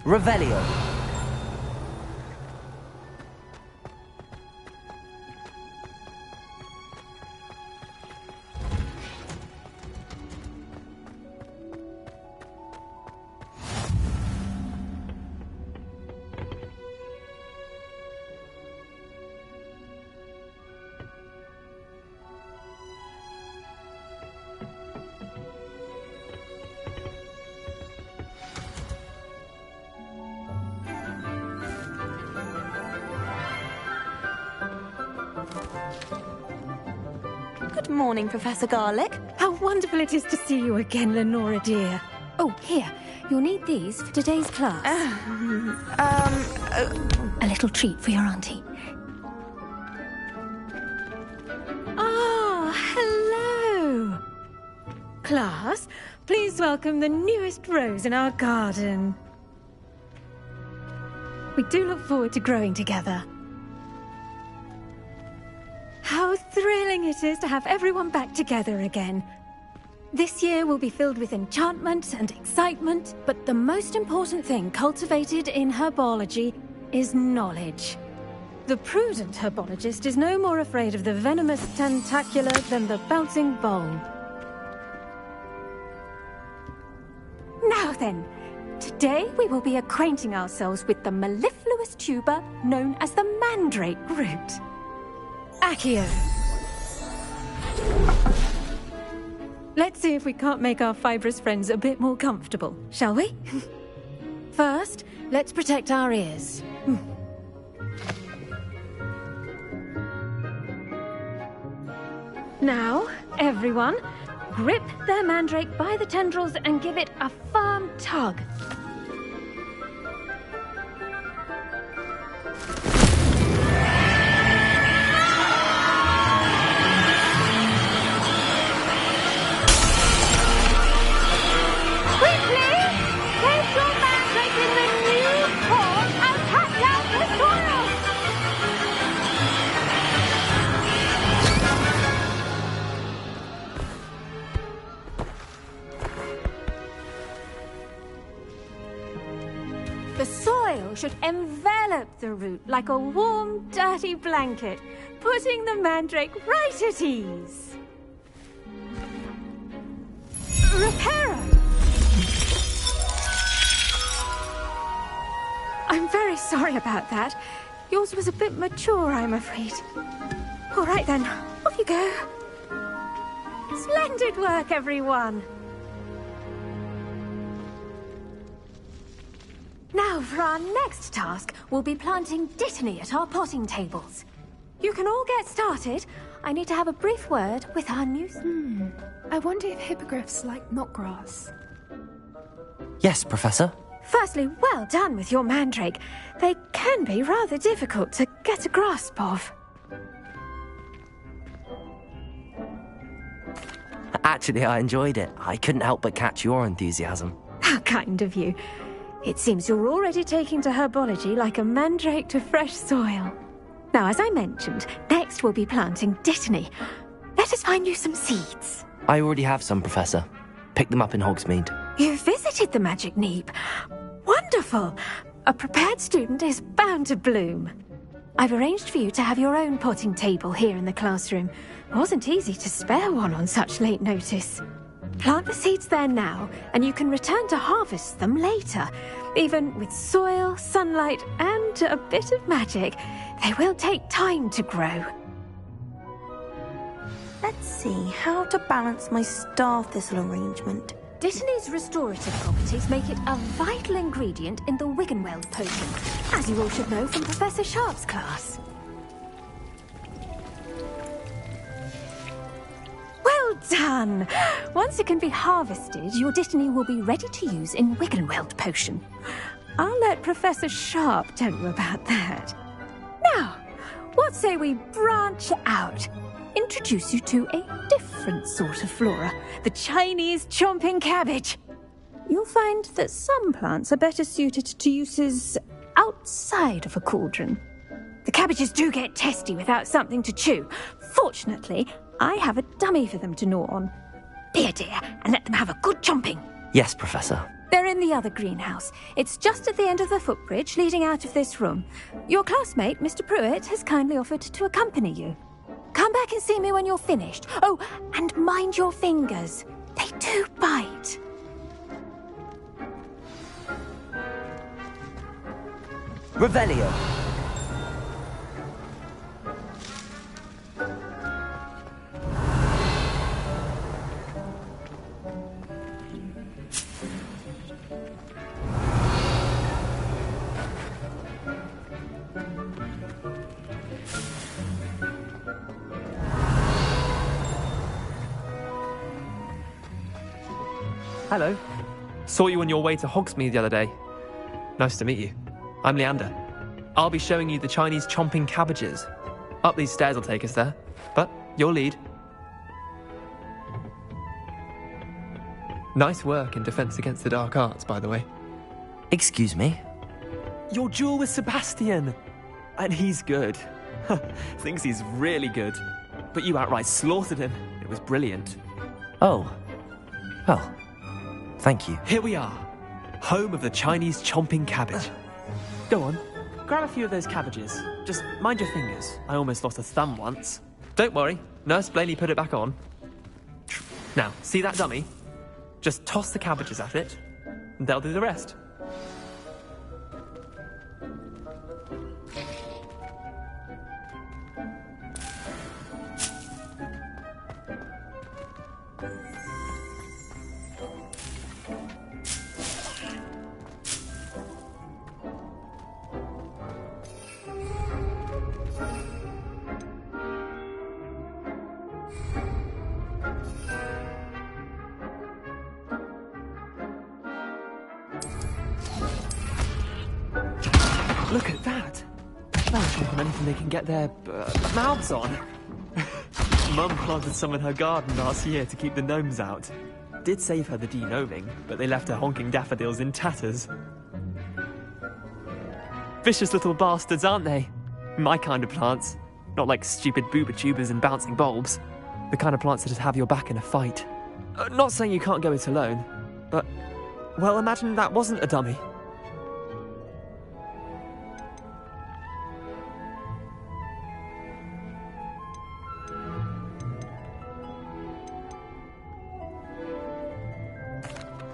Revelio. Good morning, Professor Garlick. How wonderful it is to see you again, Lenora dear. Oh, here. You'll need these for today's class. A little treat for your auntie. Ah, hello. Class, please welcome the newest rose in our garden. We do look forward to growing together. How thrilling it is to have everyone back together again. This year will be filled with enchantment and excitement, but the most important thing cultivated in herbology is knowledge. The prudent herbologist is no more afraid of the venomous tentacula than the bouncing bulb. Now then, today we will be acquainting ourselves with the mellifluous tuber known as the mandrake root. Accio. Let's see if we can't make our fibrous friends a bit more comfortable, shall we? First, let's protect our ears. Now, everyone, grip their mandrake by the tendrils and give it a firm tug. The soil should envelop the root like a warm, dirty blanket, putting the mandrake right at ease. Reparo! I'm very sorry about that. Yours was a bit mature, I'm afraid. All right then, off you go. Splendid work, everyone. Now, for our next task, we'll be planting dittany at our potting tables. You can all get started. I need to have a brief word with our new... I wonder if hippogriffs like knotgrass. Yes, Professor. Firstly, well done with your mandrake. They can be rather difficult to get a grasp of. Actually, I enjoyed it. I couldn't help but catch your enthusiasm. How kind of you. It seems you're already taking to herbology like a mandrake to fresh soil. Now, as I mentioned, next we'll be planting dittany. Let us find you some seeds. I already have some, Professor. Picked them up in Hogsmeade. You visited the Magic Neep. Wonderful! A prepared student is bound to bloom. I've arranged for you to have your own potting table here in the classroom. It wasn't easy to spare one on such late notice. Plant the seeds there now, and you can return to harvest them later. Even with soil, sunlight, and a bit of magic, they will take time to grow. Let's see how to balance my star thistle arrangement. Dittany's restorative properties make it a vital ingredient in the Wiggenweld potion, as you all should know from Professor Sharp's class. Well done! Once it can be harvested, your dittany will be ready to use in Wiggenweld potion. I'll let Professor Sharp tell you about that. Now, what say we branch out? Introduce you to a different sort of flora, the Chinese chomping cabbage. You'll find that some plants are better suited to uses outside of a cauldron. The cabbages do get testy without something to chew. Fortunately, I have a dummy for them to gnaw on. Be a dear and let them have a good chomping. Yes, Professor. They're in in the other greenhouse. It's just at the end of the footbridge leading out of this room. Your classmate, Mr. Pruitt, has kindly offered to accompany you. Come back and see me when you're finished. Oh, and mind your fingers. They do bite. Revelio. Hello. Saw you on your way to Hogsmeade the other day. Nice to meet you. I'm Leander. I'll be showing you the Chinese chomping cabbages. Up these stairs will take us there, but your lead. Nice work in Defense Against the Dark Arts, by the way. Excuse me? Your duel with Sebastian! And he's good. Thinks he's really good. But you outright slaughtered him. It was brilliant. Oh. Well, thank you. Here we are. Home of the Chinese chomping cabbage. Go on. Grab a few of those cabbages. Just mind your fingers. I almost lost a thumb once. Don't worry. Nurse Blaney put it back on. Now, see that dummy? Just toss the cabbages at it, and they'll do the rest. Look at that! They'll check on anything they can get their mouths on. Mum planted some in her garden last year to keep the gnomes out. Did save her the de-gnoming, but they left her honking daffodils in tatters. Vicious little bastards, aren't they? My kind of plants. Not like stupid booba tubers and bouncing bulbs. The kind of plants that just have your back in a fight. Not saying you can't go it alone, but, well, imagine that wasn't a dummy.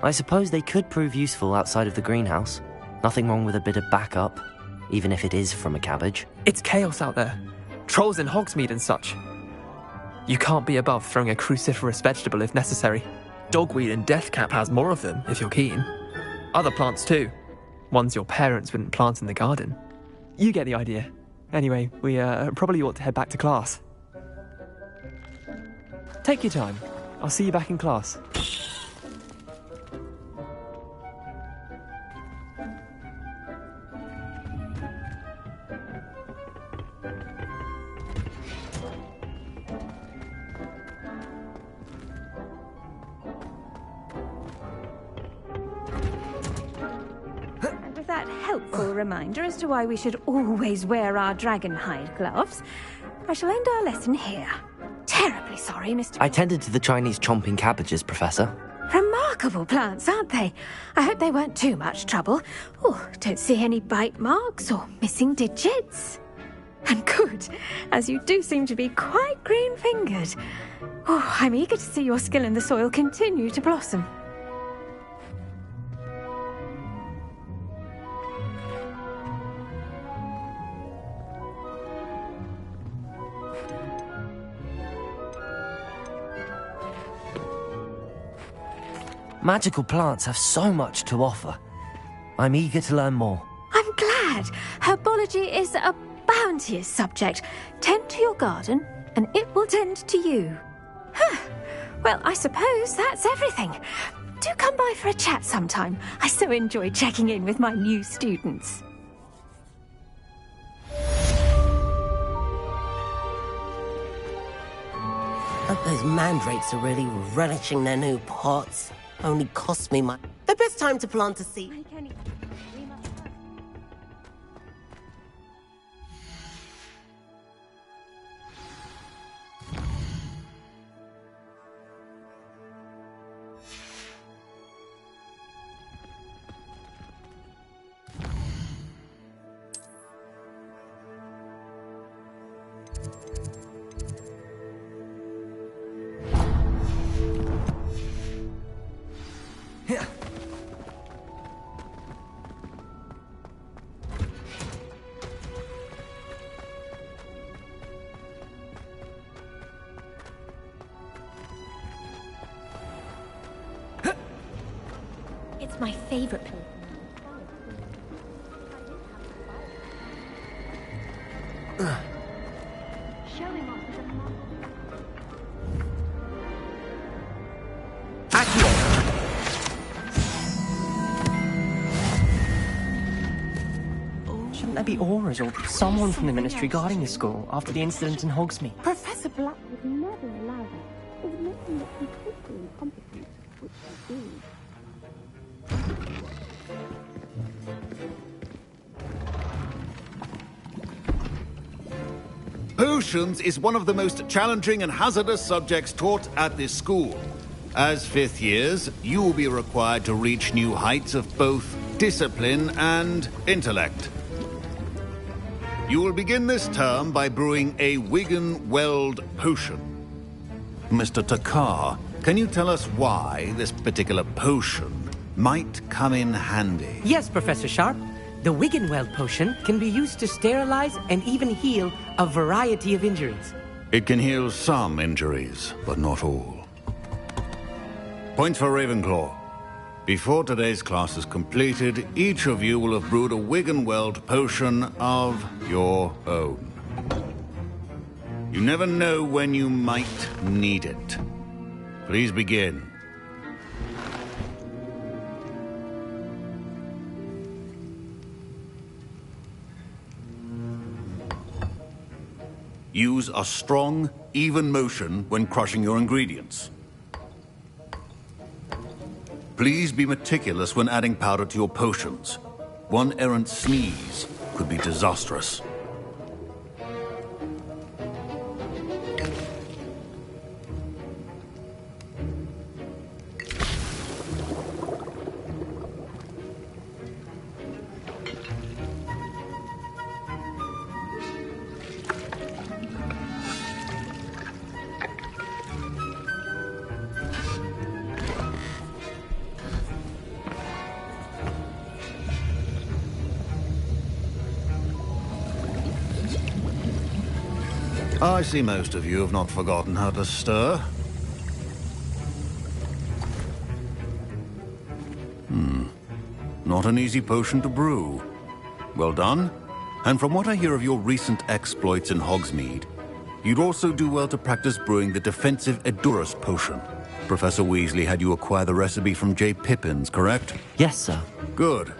I suppose they could prove useful outside of the greenhouse. Nothing wrong with a bit of backup, even if it is from a cabbage. It's chaos out there. Trolls in Hogsmeade and such. You can't be above throwing a cruciferous vegetable if necessary. Dogweed and deathcap has more of them, if you're keen. Other plants too. Ones your parents wouldn't plant in the garden. You get the idea. Anyway, we probably ought to head back to class. Take your time. I'll see you back in class. With that helpful reminder as to why we should always wear our dragonhide gloves, I shall end our lesson here. Terribly sorry, Mr. I tended to the Chinese chomping cabbages, Professor. Remarkable plants, aren't they? I hope they weren't too much trouble. Oh, don't see any bite marks or missing digits. And good, as you do seem to be quite green-fingered. Oh, I'm eager to see your skill in the soil continue to blossom. Magical plants have so much to offer. I'm eager to learn more. I'm glad. Herbology is a bounteous subject. Tend to your garden, and it will tend to you. Huh. Well, I suppose that's everything. Do come by for a chat sometime. I so enjoy checking in with my new students. Hope those mandrakes are really relishing their new pots. Only cost me my... The best time to plant a seed. It's my favorite place. Showing off is Shouldn't there be auras or someone from the Ministry guarding the school after the incident in Hogsmeade? Professor Black would never allow that. It would make him look completely incompetent, which he did. Potions is one of the most challenging and hazardous subjects taught at this school. As fifth years, you will be required to reach new heights of both discipline and intellect. You will begin this term by brewing a Wigan-Weld potion. Mr. Takar, can you tell us why this particular potion might come in handy? Yes, Professor Sharp. The Wiggenweld potion can be used to sterilize and even heal a variety of injuries. It can heal some injuries, but not all. Points for Ravenclaw. Before today's class is completed, each of you will have brewed a Wiggenweld potion of your own. You never know when you might need it. Please begin. Use a strong, even motion when crushing your ingredients. Please be meticulous when adding powder to your potions. One errant sneeze could be disastrous. I see most of you have not forgotten how to stir. Not an easy potion to brew. Well done. And from what I hear of your recent exploits in Hogsmeade, you'd also do well to practice brewing the defensive Edurus potion. Professor Weasley had you acquire the recipe from J. Pippins, correct? Yes, sir. Good.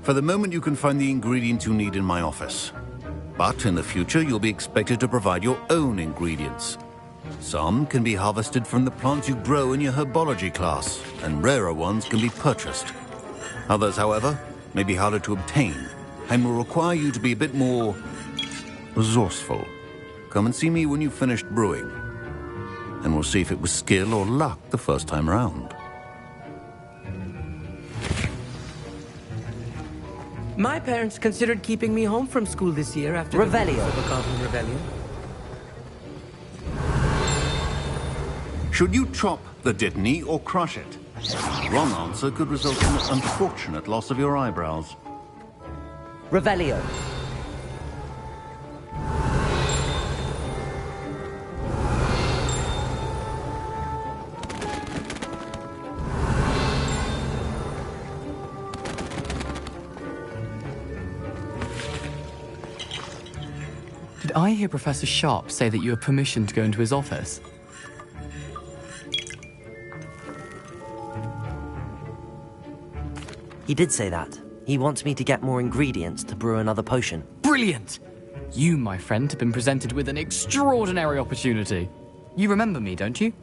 For the moment, you can find the ingredients you need in my office. But in the future, you'll be expected to provide your own ingredients. Some can be harvested from the plants you grow in your herbology class, and rarer ones can be purchased. Others, however, may be harder to obtain, and will require you to be a bit more resourceful. Come and see me when you've finished brewing, and we'll see if it was skill or luck the first time round. My parents considered keeping me home from school this year after Revelio. the Goblin Rebellion. Should you chop the Dittany or crush it? Wrong answer could result in an unfortunate loss of your eyebrows. Revelio. Did I hear Professor Sharp say that you have permission to go into his office? He did say that. He wants me to get more ingredients to brew another potion. Brilliant! You, my friend, have been presented with an extraordinary opportunity. You remember me, don't you?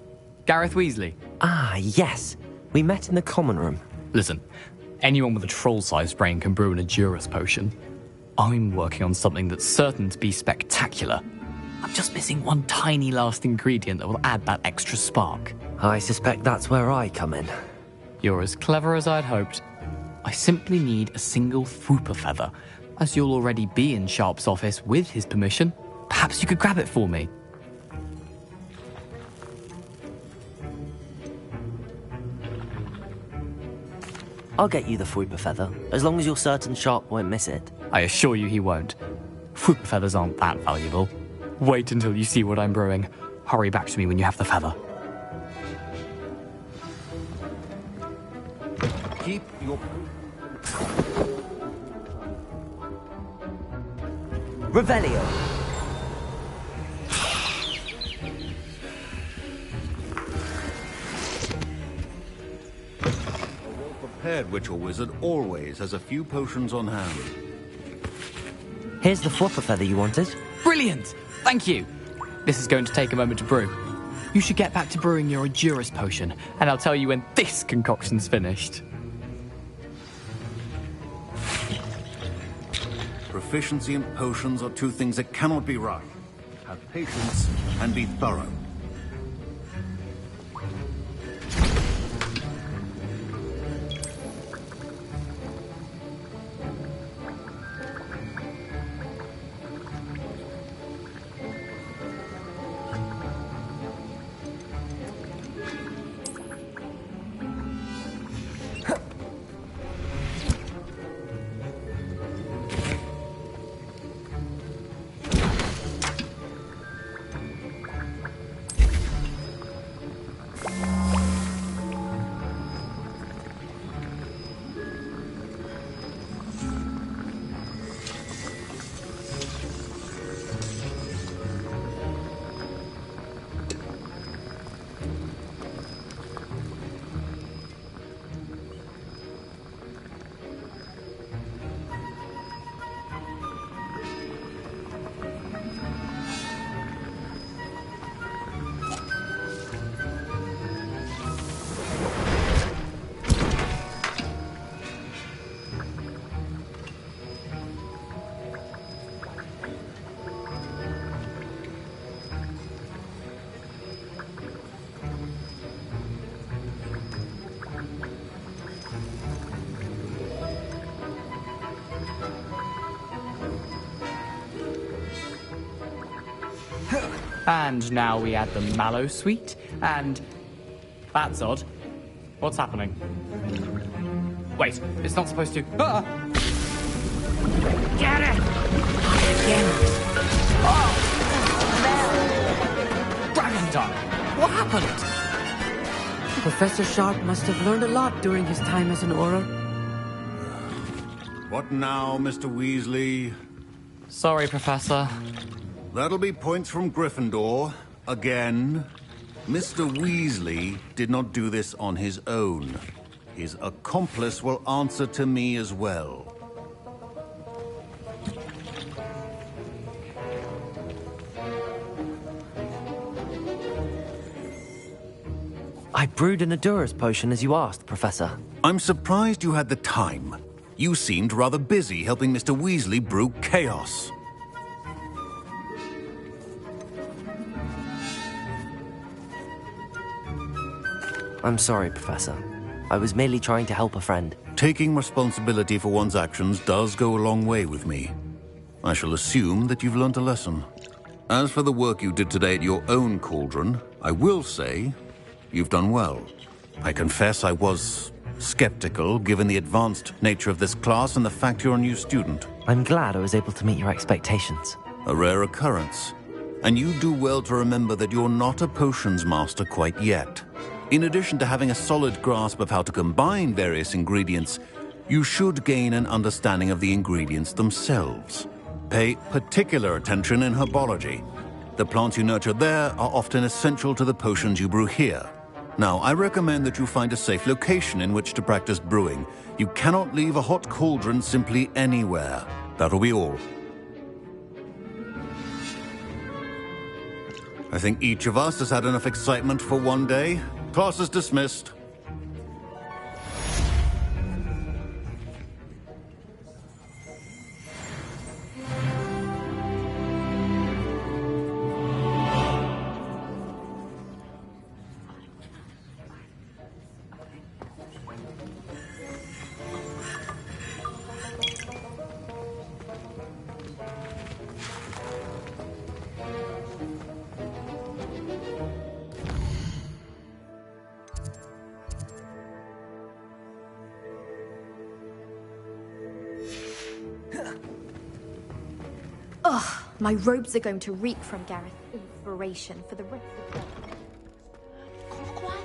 Gareth Weasley. Ah, yes. We met in the common room. Listen, anyone with a troll-sized brain can brew an Edurus potion. I'm working on something that's certain to be spectacular. I'm just missing one tiny last ingredient that will add that extra spark. I suspect that's where I come in. You're as clever as I'd hoped. I simply need a single Fwooper feather, as you'll already be in Sharp's office with his permission. Perhaps you could grab it for me. I'll get you the Fruiper feather, as long as you're certain Sharp won't miss it. I assure you he won't. Fruit feathers aren't that valuable. Wait until you see what I'm brewing. Hurry back to me when you have the feather. Keep your... Revelio! Prepared witch or wizard always has a few potions on hand. Here's the flopper feather you wanted. Brilliant! Thank you! This is going to take a moment to brew. You should get back to brewing your Endurus potion, and I'll tell you when this concoction's finished. Proficiency and potions are two things that cannot be rushed. Have patience and be thorough. And now we add the mallow sweet, and... That's odd. What's happening? Wait, it's not supposed to... Ah! Get it! Again. Dragon Dog! What happened? Professor Sharp must have learned a lot during his time as an Auror. What now, Mr. Weasley? Sorry, Professor. That'll be points from Gryffindor. Again. Mr. Weasley did not do this on his own. His accomplice will answer to me as well. I brewed an Endurus potion as you asked, Professor. I'm surprised you had the time. You seemed rather busy helping Mr. Weasley brew chaos. I'm sorry, Professor. I was merely trying to help a friend. Taking responsibility for one's actions does go a long way with me. I shall assume that you've learnt a lesson. As for the work you did today at your own cauldron, I will say you've done well. I confess I was skeptical, given the advanced nature of this class and the fact you're a new student. I'm glad I was able to meet your expectations. A rare occurrence. And you do well to remember that you're not a potions master quite yet. In addition to having a solid grasp of how to combine various ingredients, you should gain an understanding of the ingredients themselves. Pay particular attention in herbology. The plants you nurture there are often essential to the potions you brew here. Now, I recommend that you find a safe location in which to practice brewing. You cannot leave a hot cauldron simply anywhere. That'll be all. I think each of us has had enough excitement for one day. Class is dismissed. Ugh, my robes are going to reek from Gareth's inspiration for the rest of the day. Clockwise?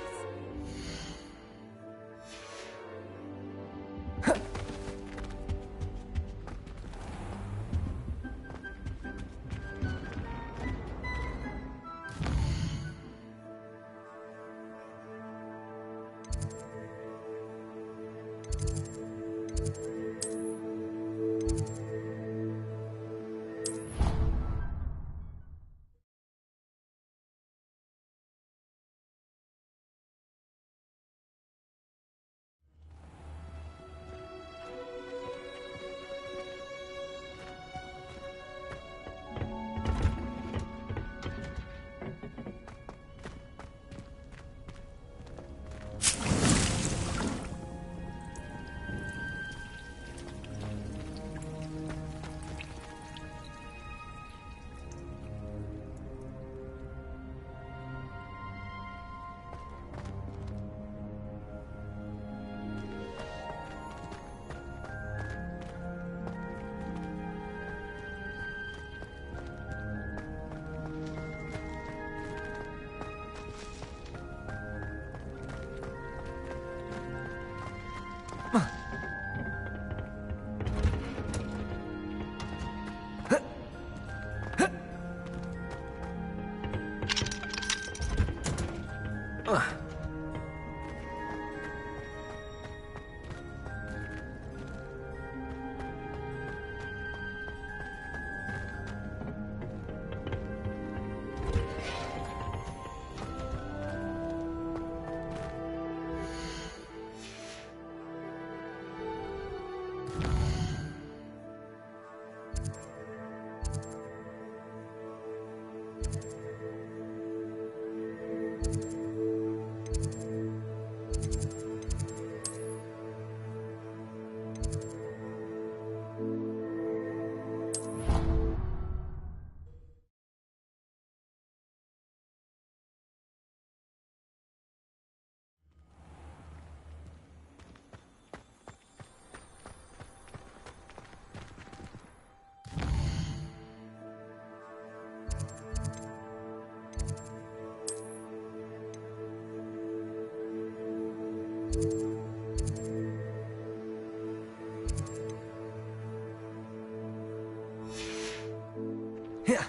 Yeah.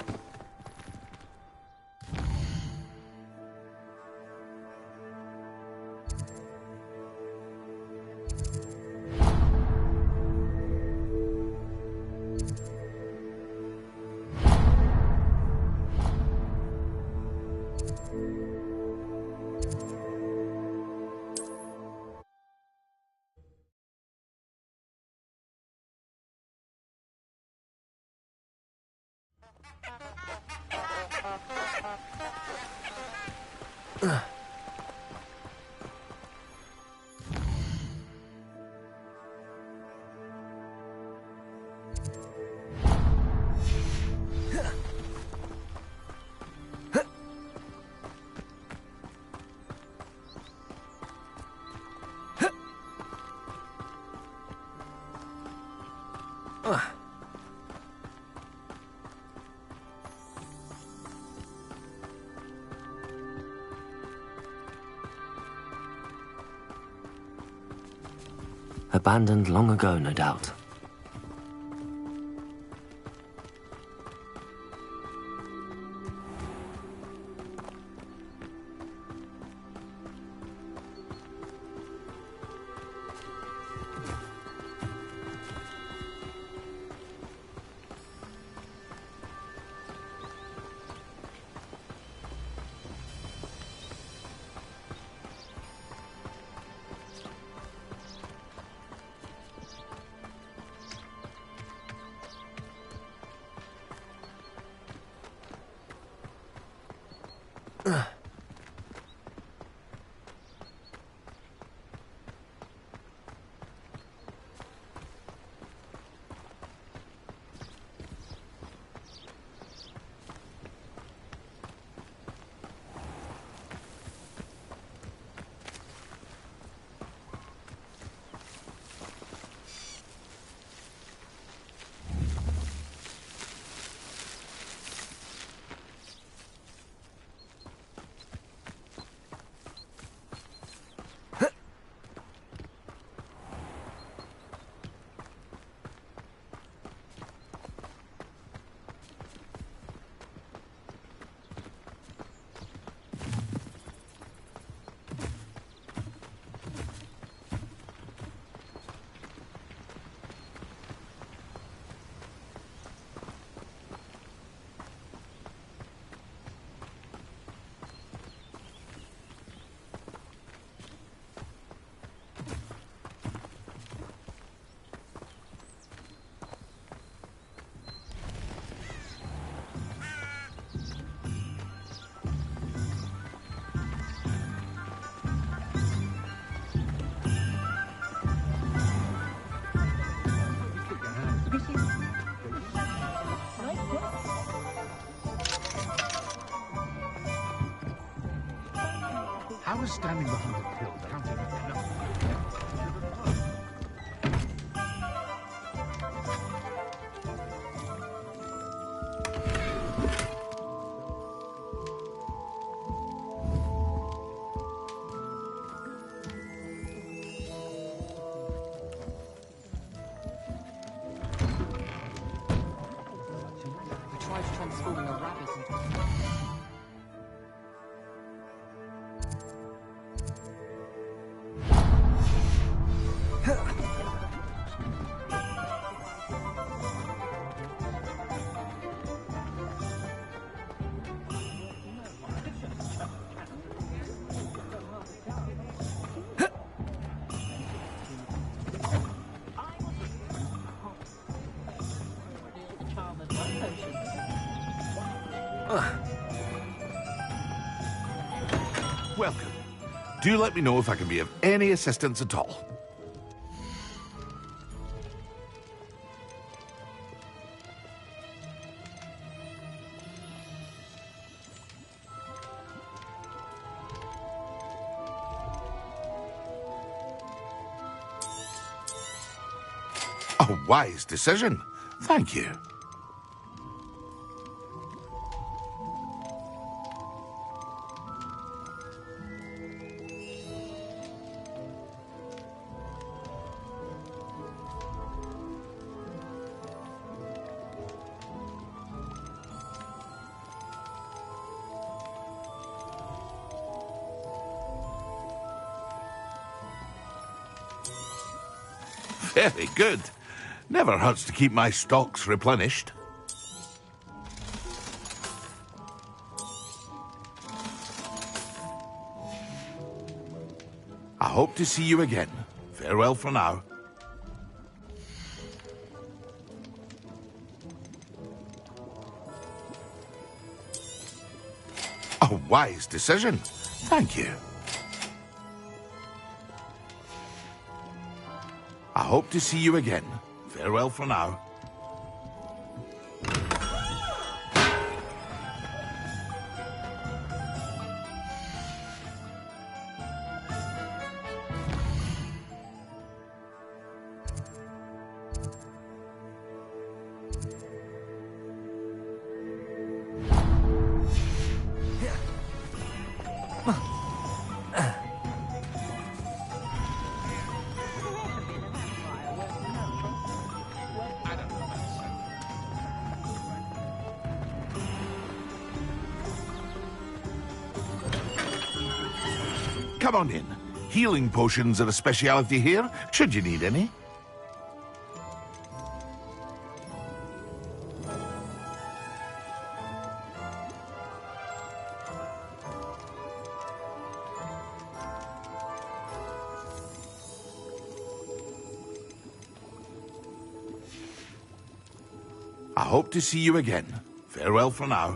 Abandoned long ago, no doubt. I was standing behind the pill counting enough. We tried transforming a rabbit into Welcome. Do let me know if I can be of any assistance at all. A wise decision. Thank you. Very good. Never hurts to keep my stocks replenished. I hope to see you again. Farewell for now. A wise decision. Thank you. I hope to see you again. Farewell for now. Come on in. Healing potions are a speciality here, should you need any. I hope to see you again. Farewell for now.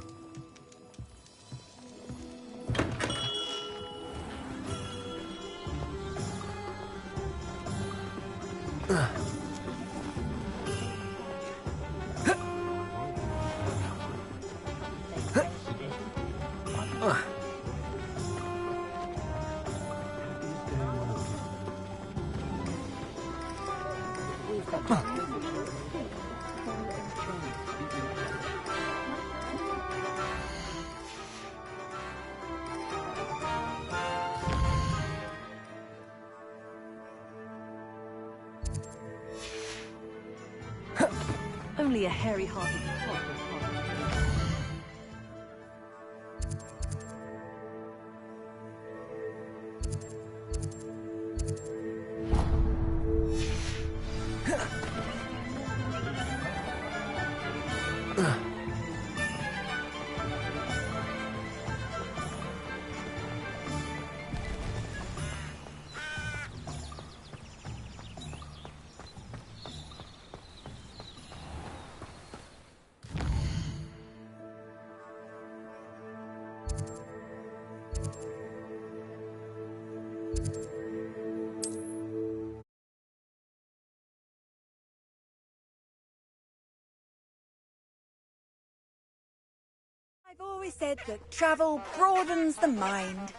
Only a hairy-hearted pot. I've always said that travel broadens the mind.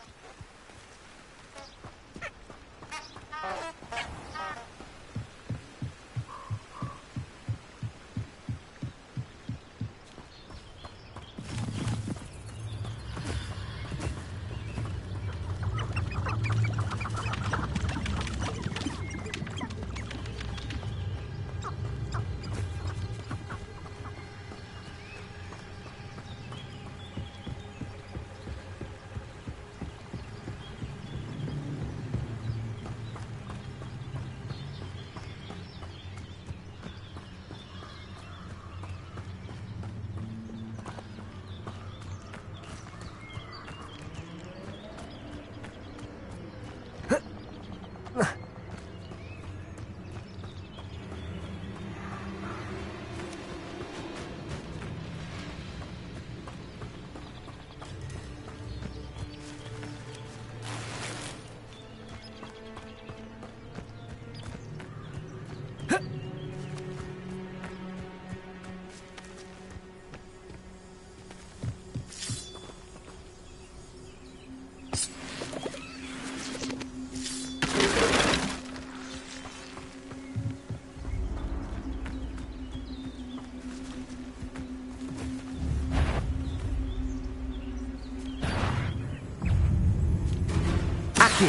Accio.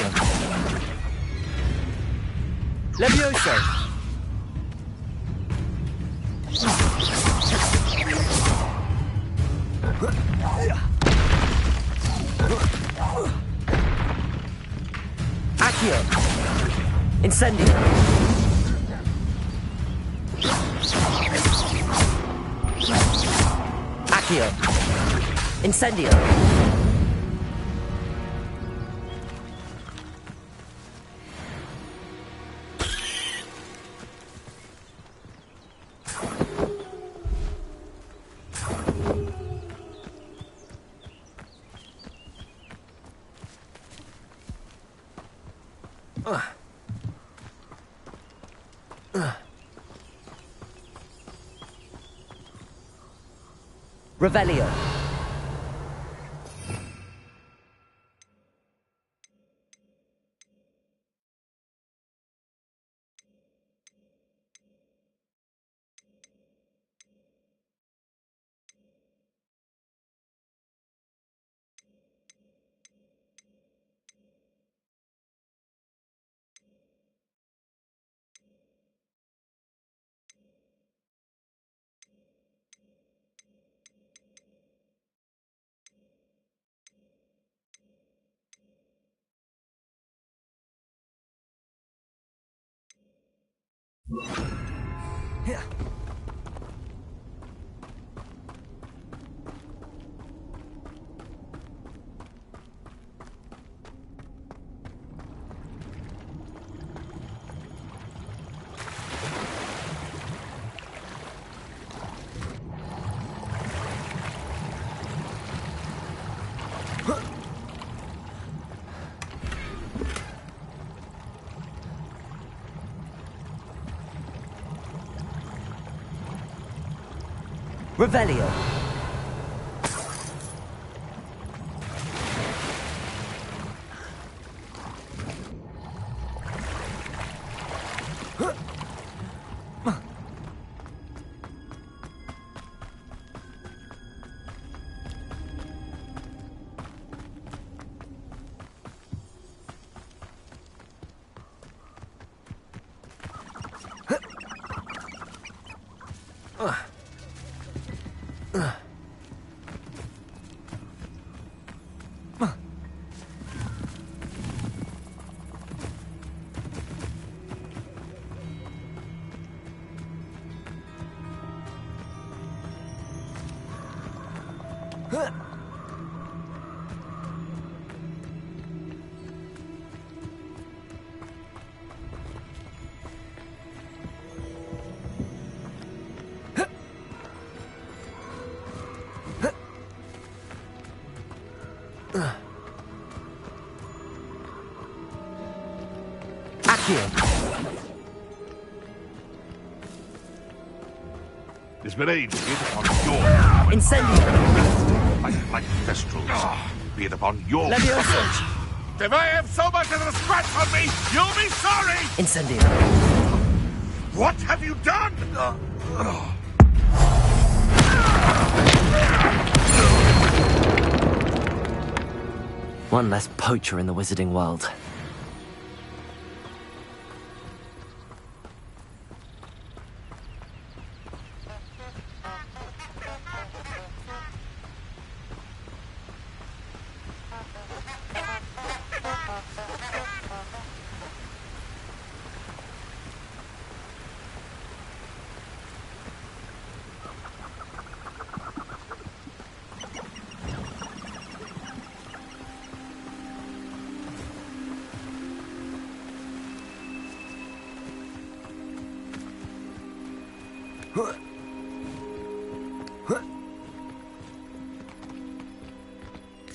Levioso. Accio. Incendio. Accio. Incendio. Revelio. Yeah. Revelio. This blade be it upon your Incendio. like thestrals. Be it upon your Levioso. If I have so much as a scratch on me, you'll be sorry! Incendio. What have you done? One less poacher in the wizarding world.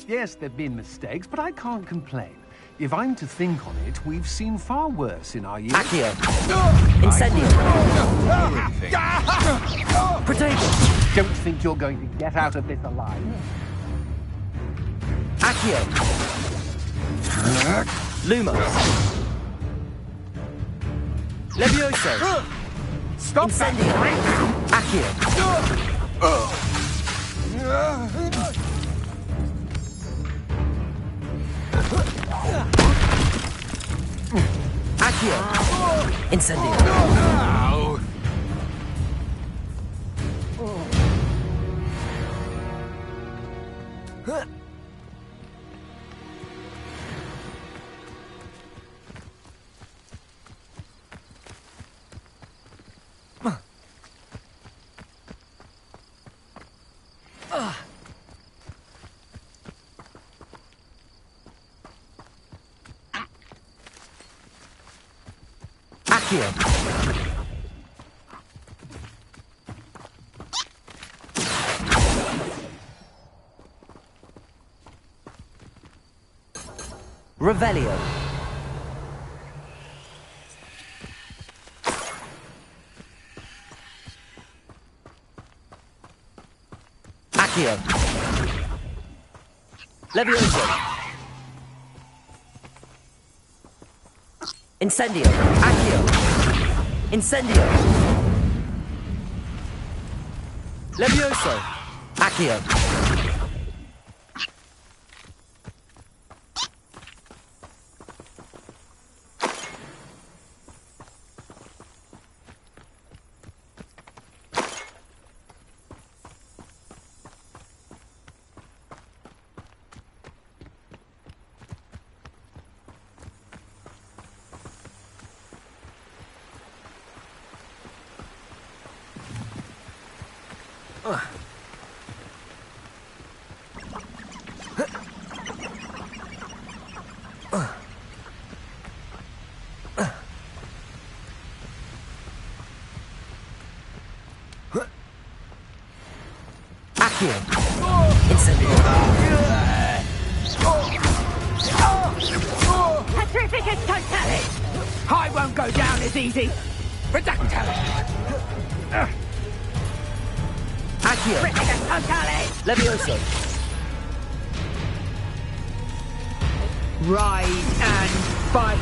Yes, there've been mistakes, but I can't complain. If I'm to think on it, we've seen far worse in our years. Accio. Incendio. Protego. Don't think you're going to get out of this alive. Accio. Lumos. Levioso. Stop Incendio. Accio. Accio. Incendio. Accio. Revelio. Accio. Levioso. Incendio. Accio. Incendio. Levioso. Accio. Accio. Incendio. Petrificus totalis! I won't go down as easy. Reducto. Accio. Petrificus totalis! Levioso. Rise and fight.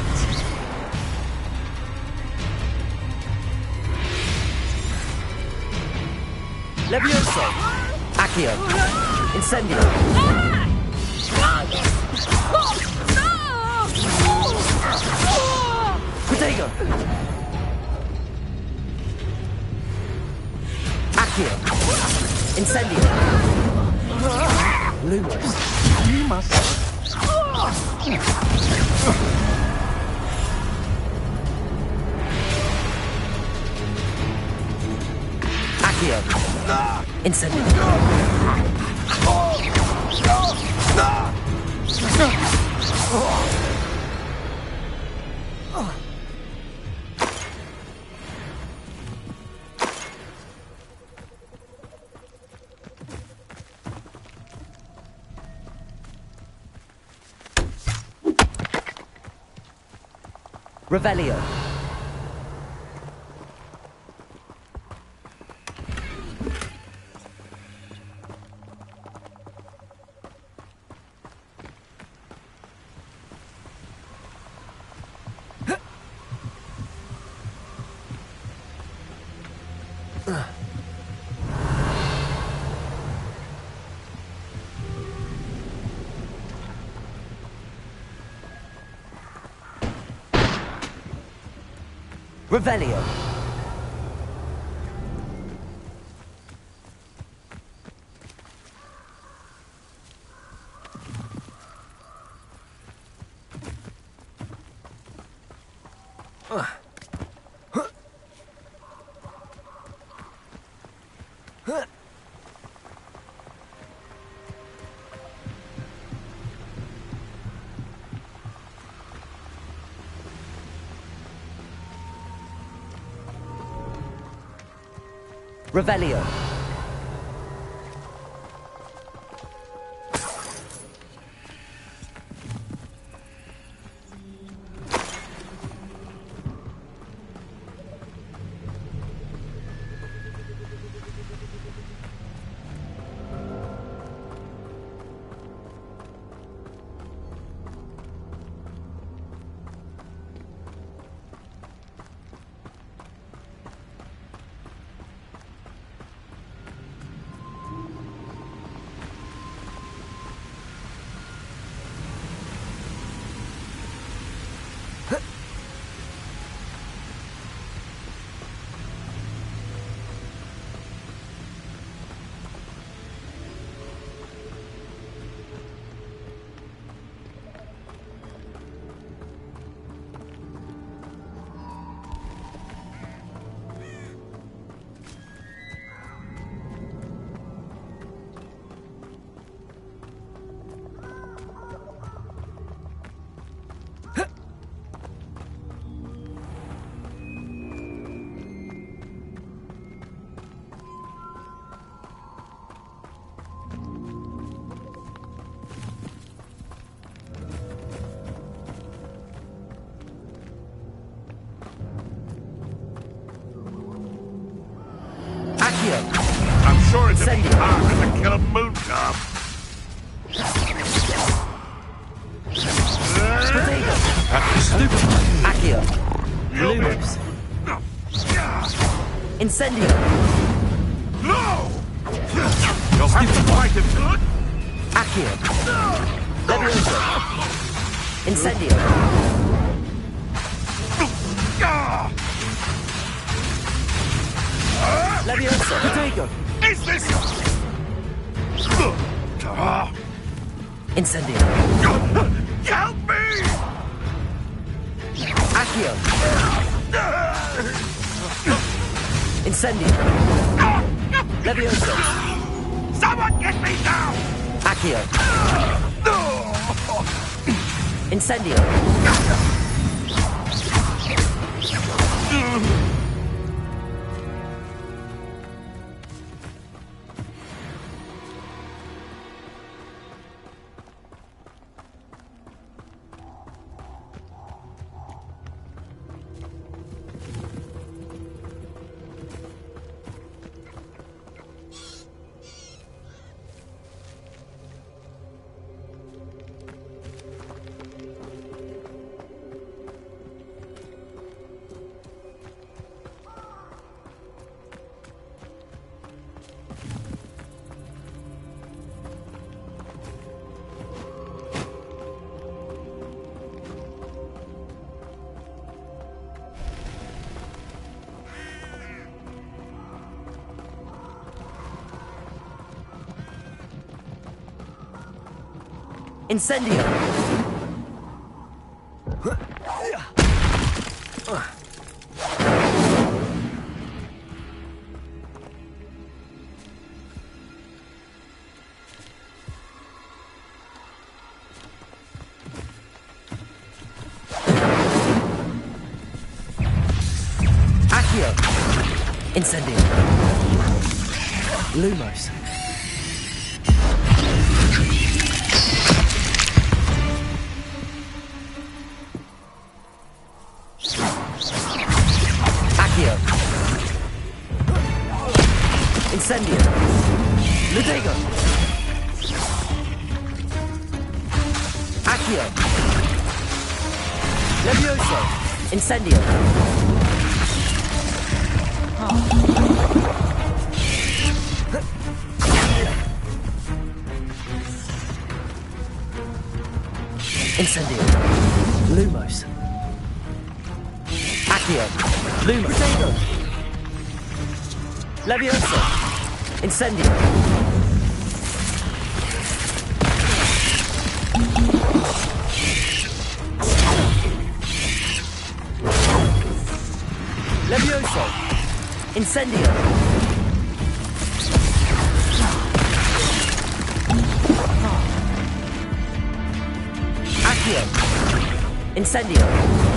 Levioso. Accio. Incendio. Protego. Accio. Incendio. Lumos. You must. Accio. Incendio. Revelio. Revelio. Revelio. I'm sure it's a bit harder to kill a moon calf. That's stupid. Accio. Lumos. Incendio. No! You'll have to fight it good. Accio. Levioso. Incendio. Levioso. Protego. Is this? Incendio. Help me! Accio. Incendio. Levioso. Someone get me down! Accio. Incendio. Incendio! Accio! Incendio! Lumos! Incendio! Lutego! Accio! Levioso! Incendio! Incendio! Lumos! Accio. Luma. Protego. Levioso. Incendio. Levioso. Incendio. Accio. Incendio.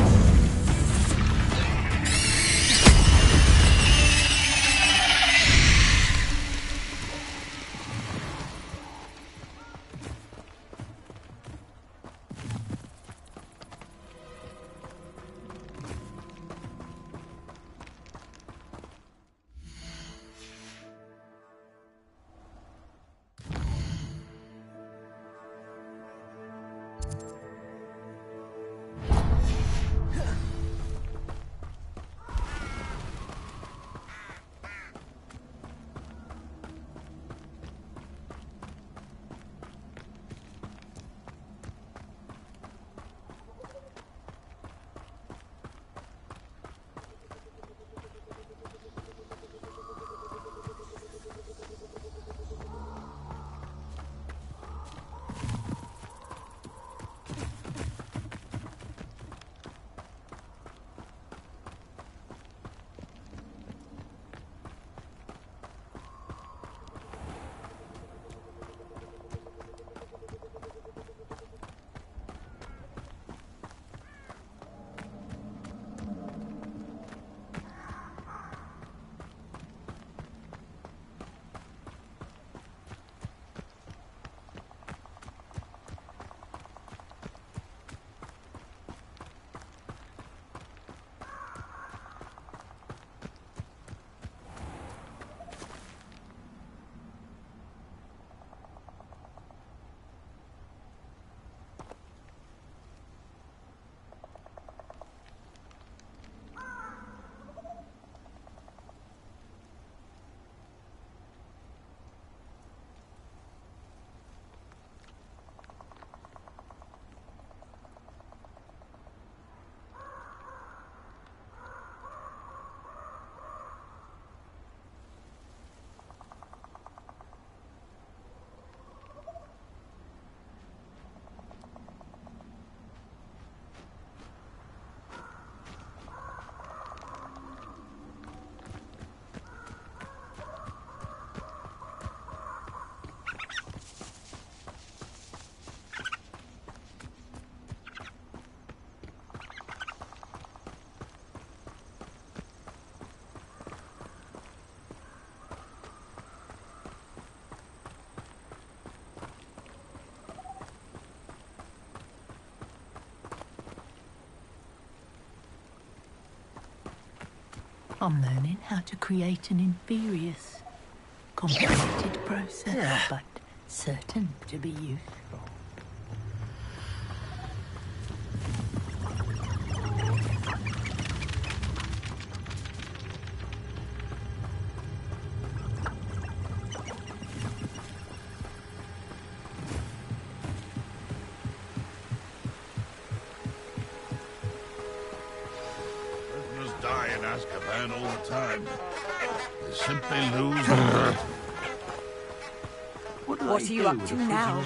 I'm learning how to create an inferious, complicated process, but certain to be useful. Die in Azkaban all the time. They simply lose the plot. What are you up to now?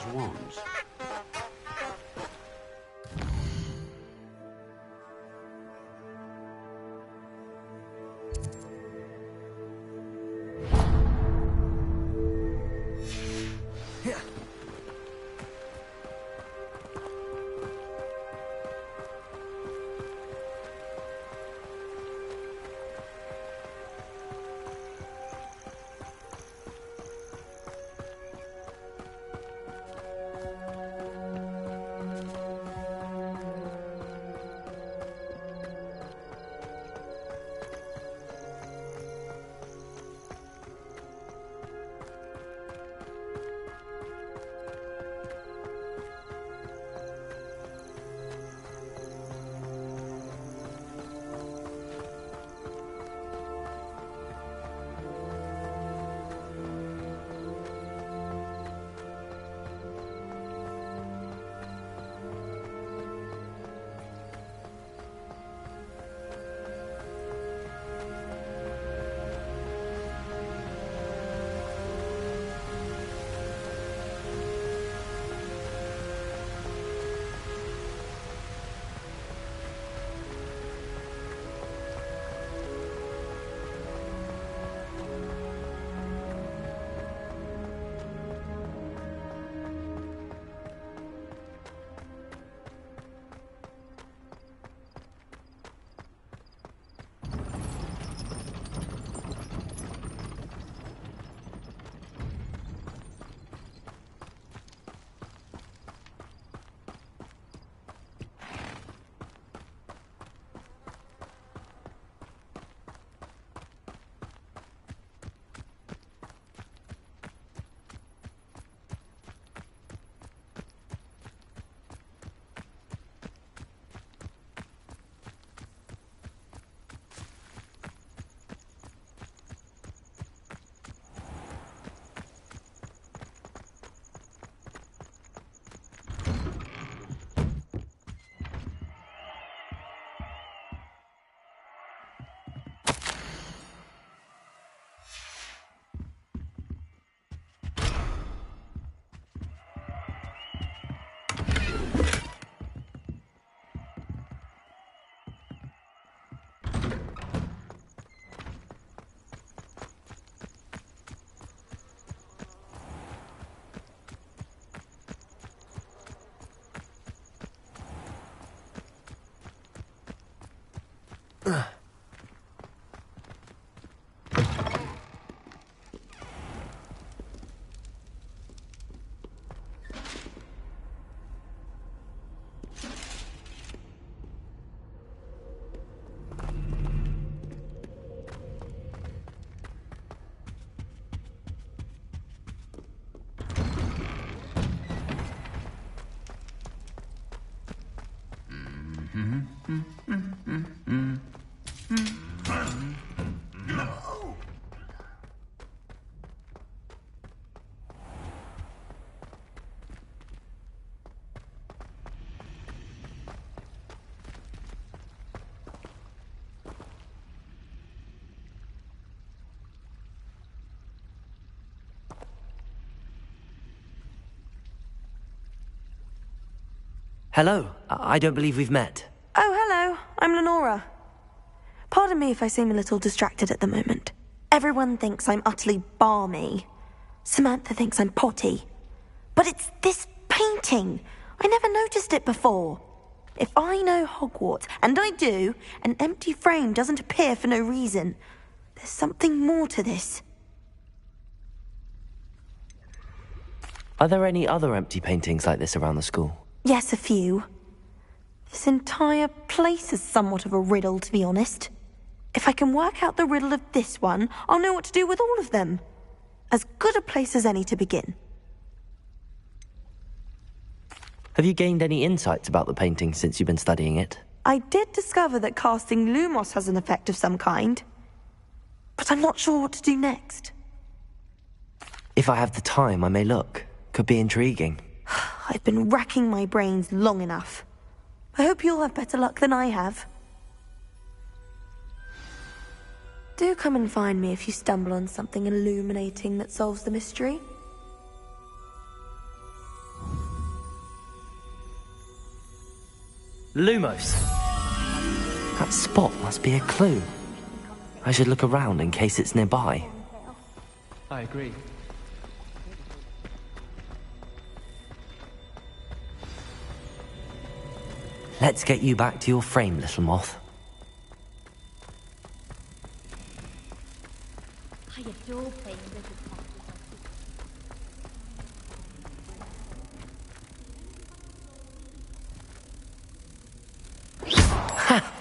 Hello. I don't believe we've met. Oh, hello. I'm Lenora. Pardon me if I seem a little distracted at the moment. Everyone thinks I'm utterly balmy. Samantha thinks I'm potty. But it's this painting. I never noticed it before. If I know Hogwarts, and I do, an empty frame doesn't appear for no reason. There's something more to this. Are there any other empty paintings like this around the school? Yes, a few. This entire place is somewhat of a riddle, to be honest. If I can work out the riddle of this one, I'll know what to do with all of them. As good a place as any to begin. Have you gained any insights about the painting since you've been studying it? I did discover that casting Lumos has an effect of some kind. But I'm not sure what to do next. If I have the time, I may look. Could be intriguing. I've been racking my brains long enough. I hope you'll have better luck than I have. Do come and find me if you stumble on something illuminating that solves the mystery. Lumos! That spot must be a clue. I should look around in case it's nearby. I agree. Let's get you back to your frame, little moth. I adore playing with Ha!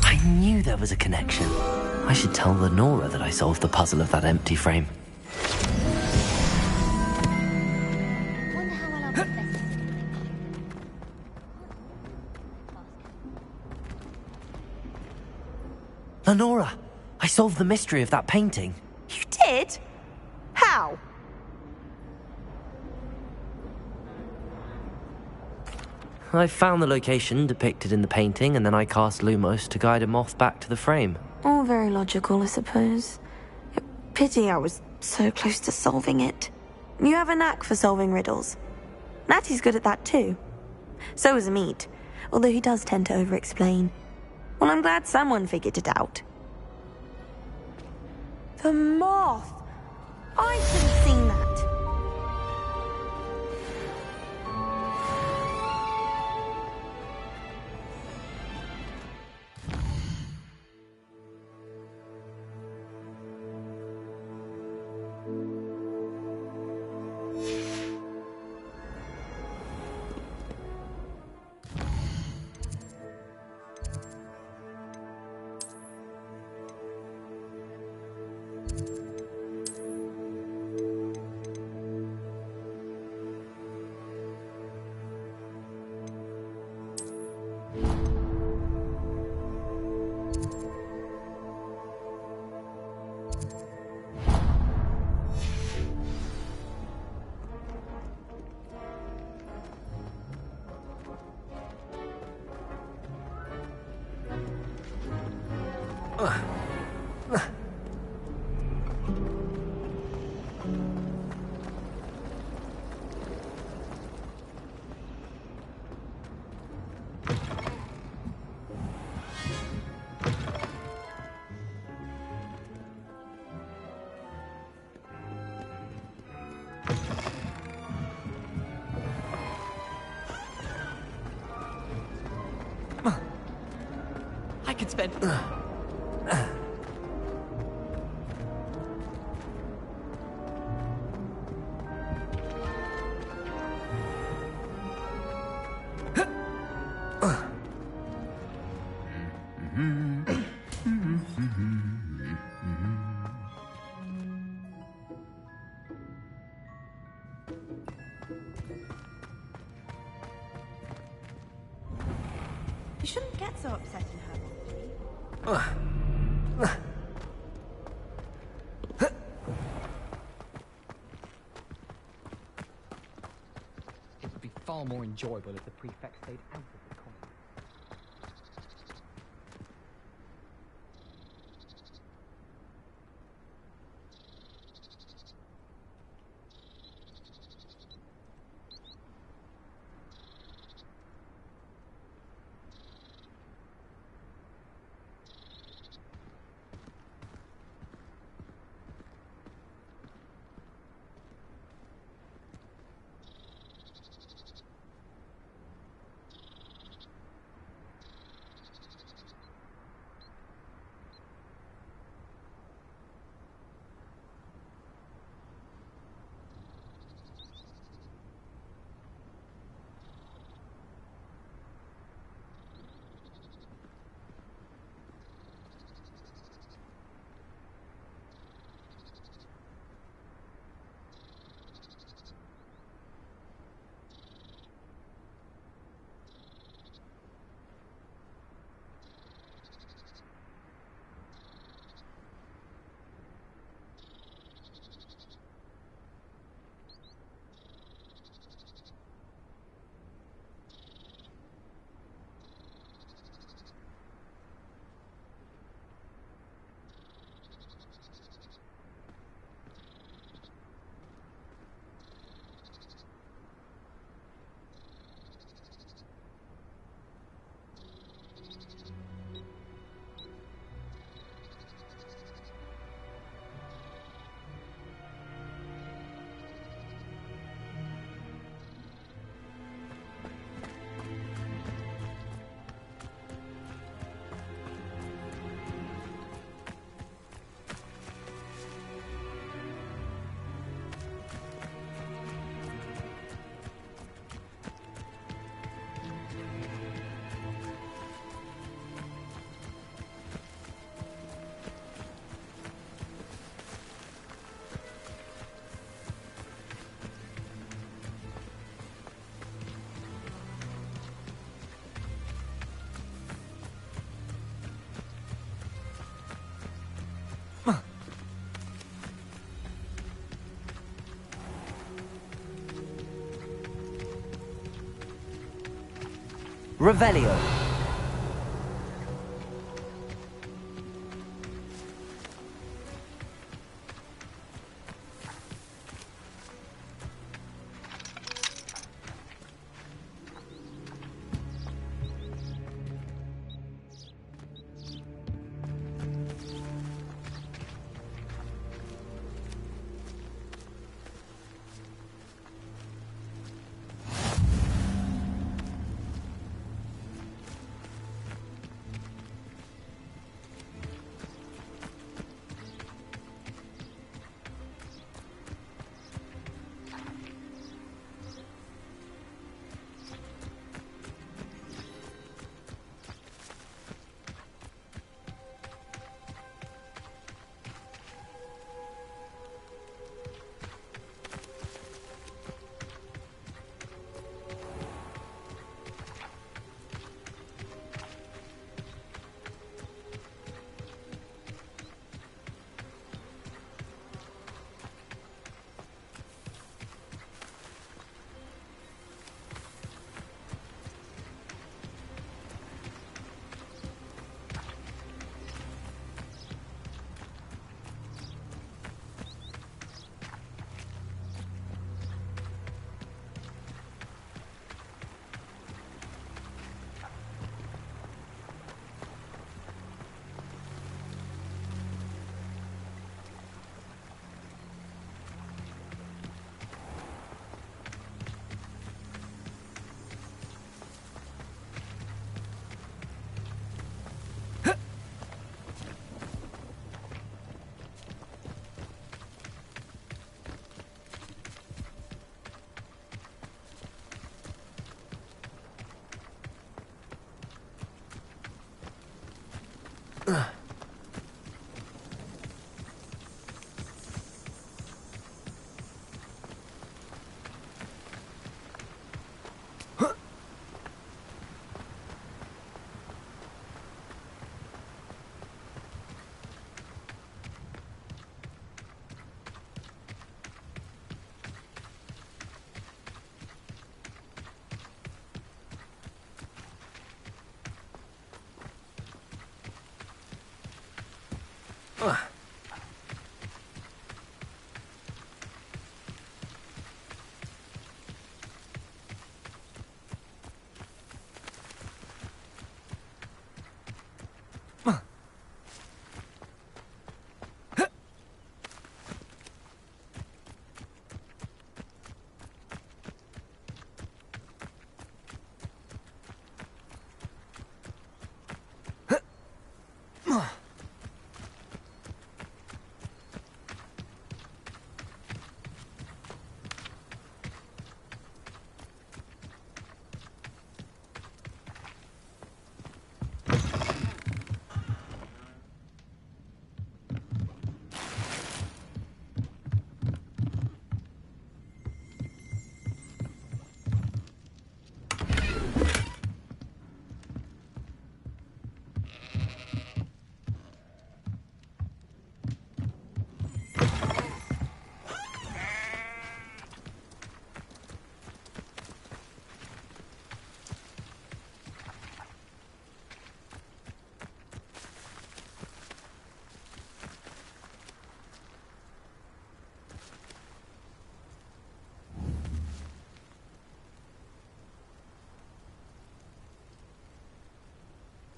I knew there was a connection. I should tell Lenora that I solved the puzzle of that empty frame. Lenora, I solved the mystery of that painting. You did? How? I found the location depicted in the painting, and then I cast Lumos to guide a moth back to the frame. All very logical, I suppose. Pity I was so close to solving it. You have a knack for solving riddles. Natty's good at that too. So is Amit, although he does tend to over-explain. Well, I'm glad someone figured it out. The moth! I should have seen that. I could spend You shouldn't get so upset in her. It would be far more enjoyable if the prefect stayed out of the common. Revelio.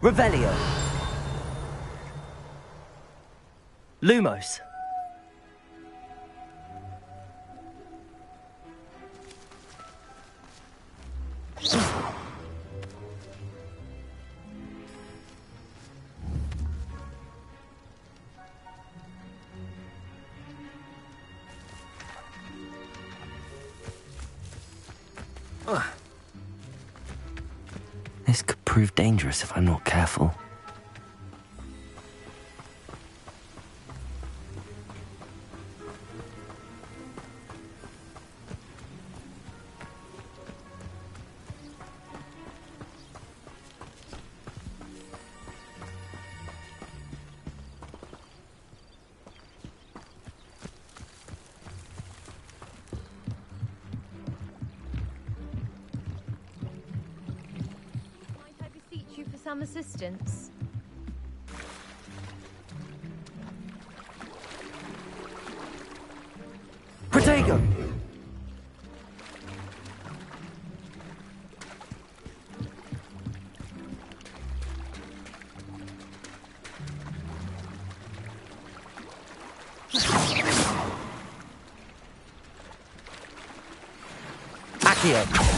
Revelio. Lumos. This could prove dangerous if I'm not careful. Some assistance. Protego! Accio!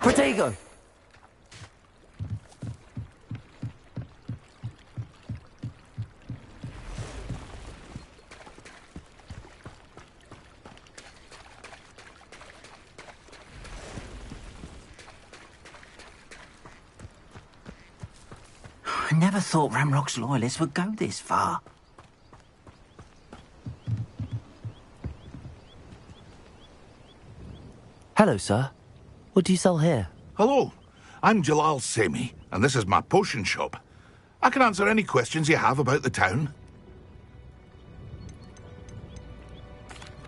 Protego! I never thought Ramrock's loyalists would go this far. Hello, sir. What do you sell here? Hello, I'm Jalal Semi, and this is my potion shop. I can answer any questions you have about the town.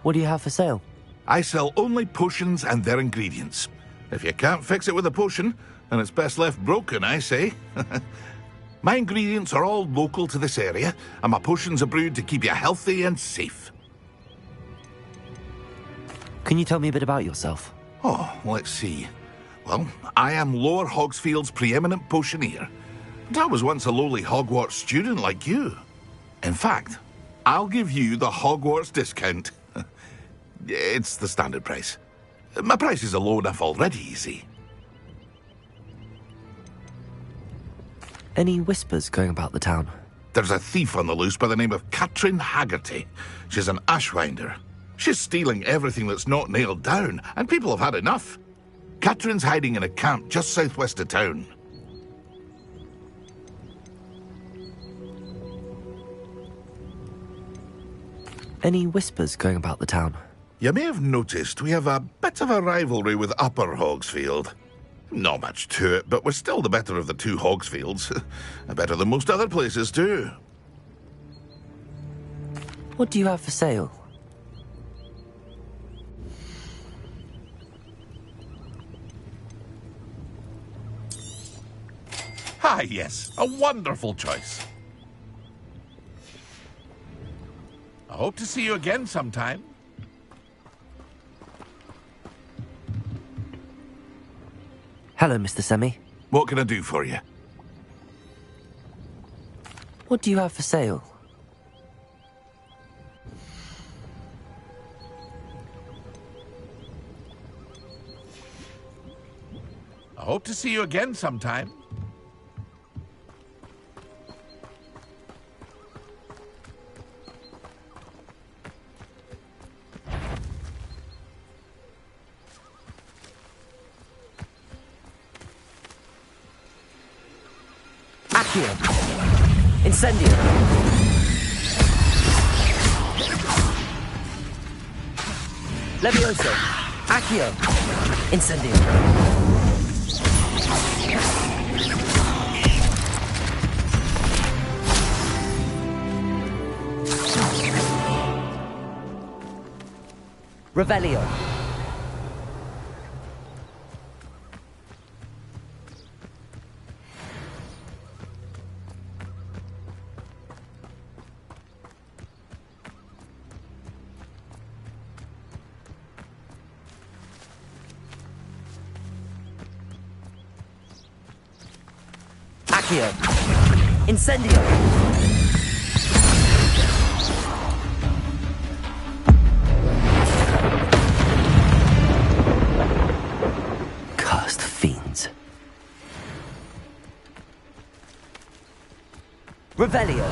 What do you have for sale? I sell only potions and their ingredients. If you can't fix it with a potion, then it's best left broken, I say. My ingredients are all local to this area, and my potions are brewed to keep you healthy and safe. Can you tell me a bit about yourself? Oh, let's see. Well, I am Lower Hogsfield's preeminent potioneer. But I was once a lowly Hogwarts student like you. In fact, I'll give you the Hogwarts discount. It's the standard price. My prices are low enough already, you see. Any whispers going about the town? There's a thief on the loose by the name of Katrin Haggerty. She's an ashwinder. She's stealing everything that's not nailed down, and people have had enough. Katrin's hiding in a camp just southwest of town. Any whispers going about the town? You may have noticed we have a bit of a rivalry with Upper Hogsfield. Not much to it, but we're still the better of the two Hogsfields. Better than most other places, too. What do you have for sale? Ah, yes, a wonderful choice. I hope to see you again sometime. Hello, Mr. Semi. What can I do for you? What do you have for sale? I hope to see you again sometime. Accio. Incendio. Levioso. Accio. Incendio. Revelio. Accio. Incendio. Cursed fiends. Revelio.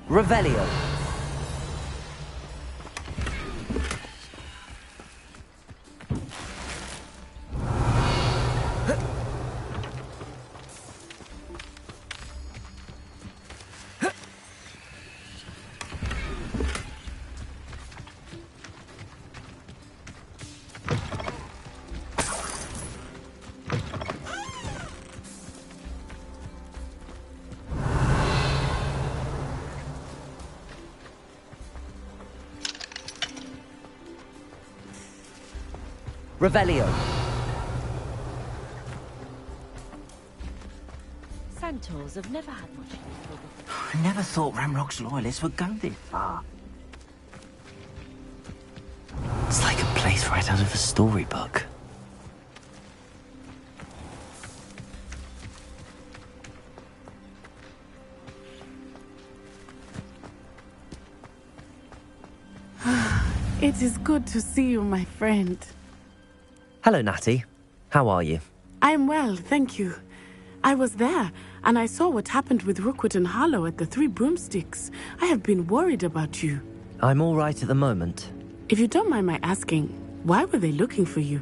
Revelio. Revelio. Centaurs have never had much trouble. I never thought Ramrock's loyalists would go this far. It's like a place right out of a storybook. It is good to see you, my friend. Hello, Natty. How are you? I am well, thank you. I was there, and I saw what happened with Rookwood and Harlow at the Three Broomsticks. I have been worried about you. I'm all right at the moment. If you don't mind my asking, why were they looking for you?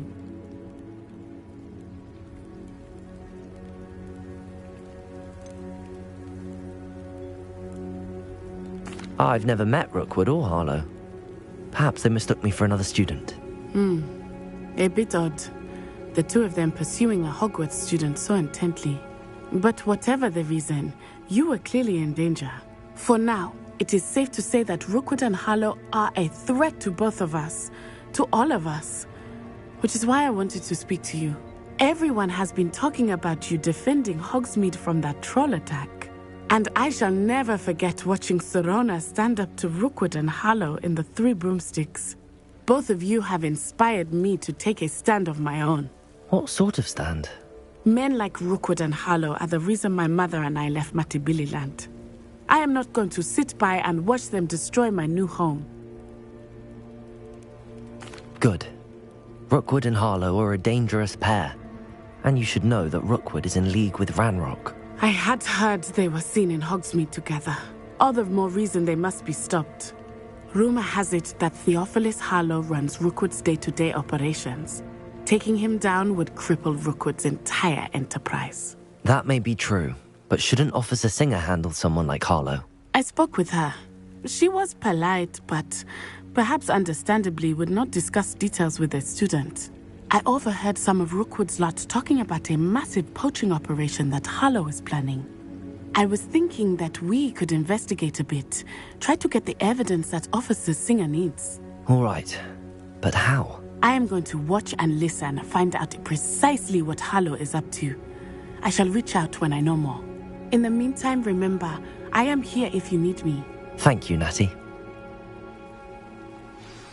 I've never met Rookwood or Harlow. Perhaps they mistook me for another student. A bit odd. The two of them pursuing a Hogwarts student so intently. But whatever the reason, you were clearly in danger. For now, it is safe to say that Rookwood and Harlow are a threat to both of us. To all of us. Which is why I wanted to speak to you. Everyone has been talking about you defending Hogsmeade from that troll attack. And I shall never forget watching Serona stand up to Rookwood and Harlow in the Three Broomsticks. Both of you have inspired me to take a stand of my own. What sort of stand? Men like Rookwood and Harlow are the reason my mother and I left Matibili Land. I am not going to sit by and watch them destroy my new home. Good. Rookwood and Harlow are a dangerous pair. And you should know that Rookwood is in league with Ranrock. I had heard they were seen in Hogsmeade together. All the more reason they must be stopped. Rumor has it that Theophilus Harlow runs Rookwood's day-to-day operations. Taking him down would cripple Rookwood's entire enterprise. That may be true, but shouldn't Officer Singer handle someone like Harlow? I spoke with her. She was polite, but perhaps understandably would not discuss details with a student. I overheard some of Rookwood's lot talking about a massive poaching operation that Harlow is planning. I was thinking that we could investigate a bit, try to get the evidence that Officer Singer needs. All right, but how? I am going to watch and listen, find out precisely what Harlow is up to. I shall reach out when I know more. In the meantime, remember, I am here if you need me. Thank you, Natty.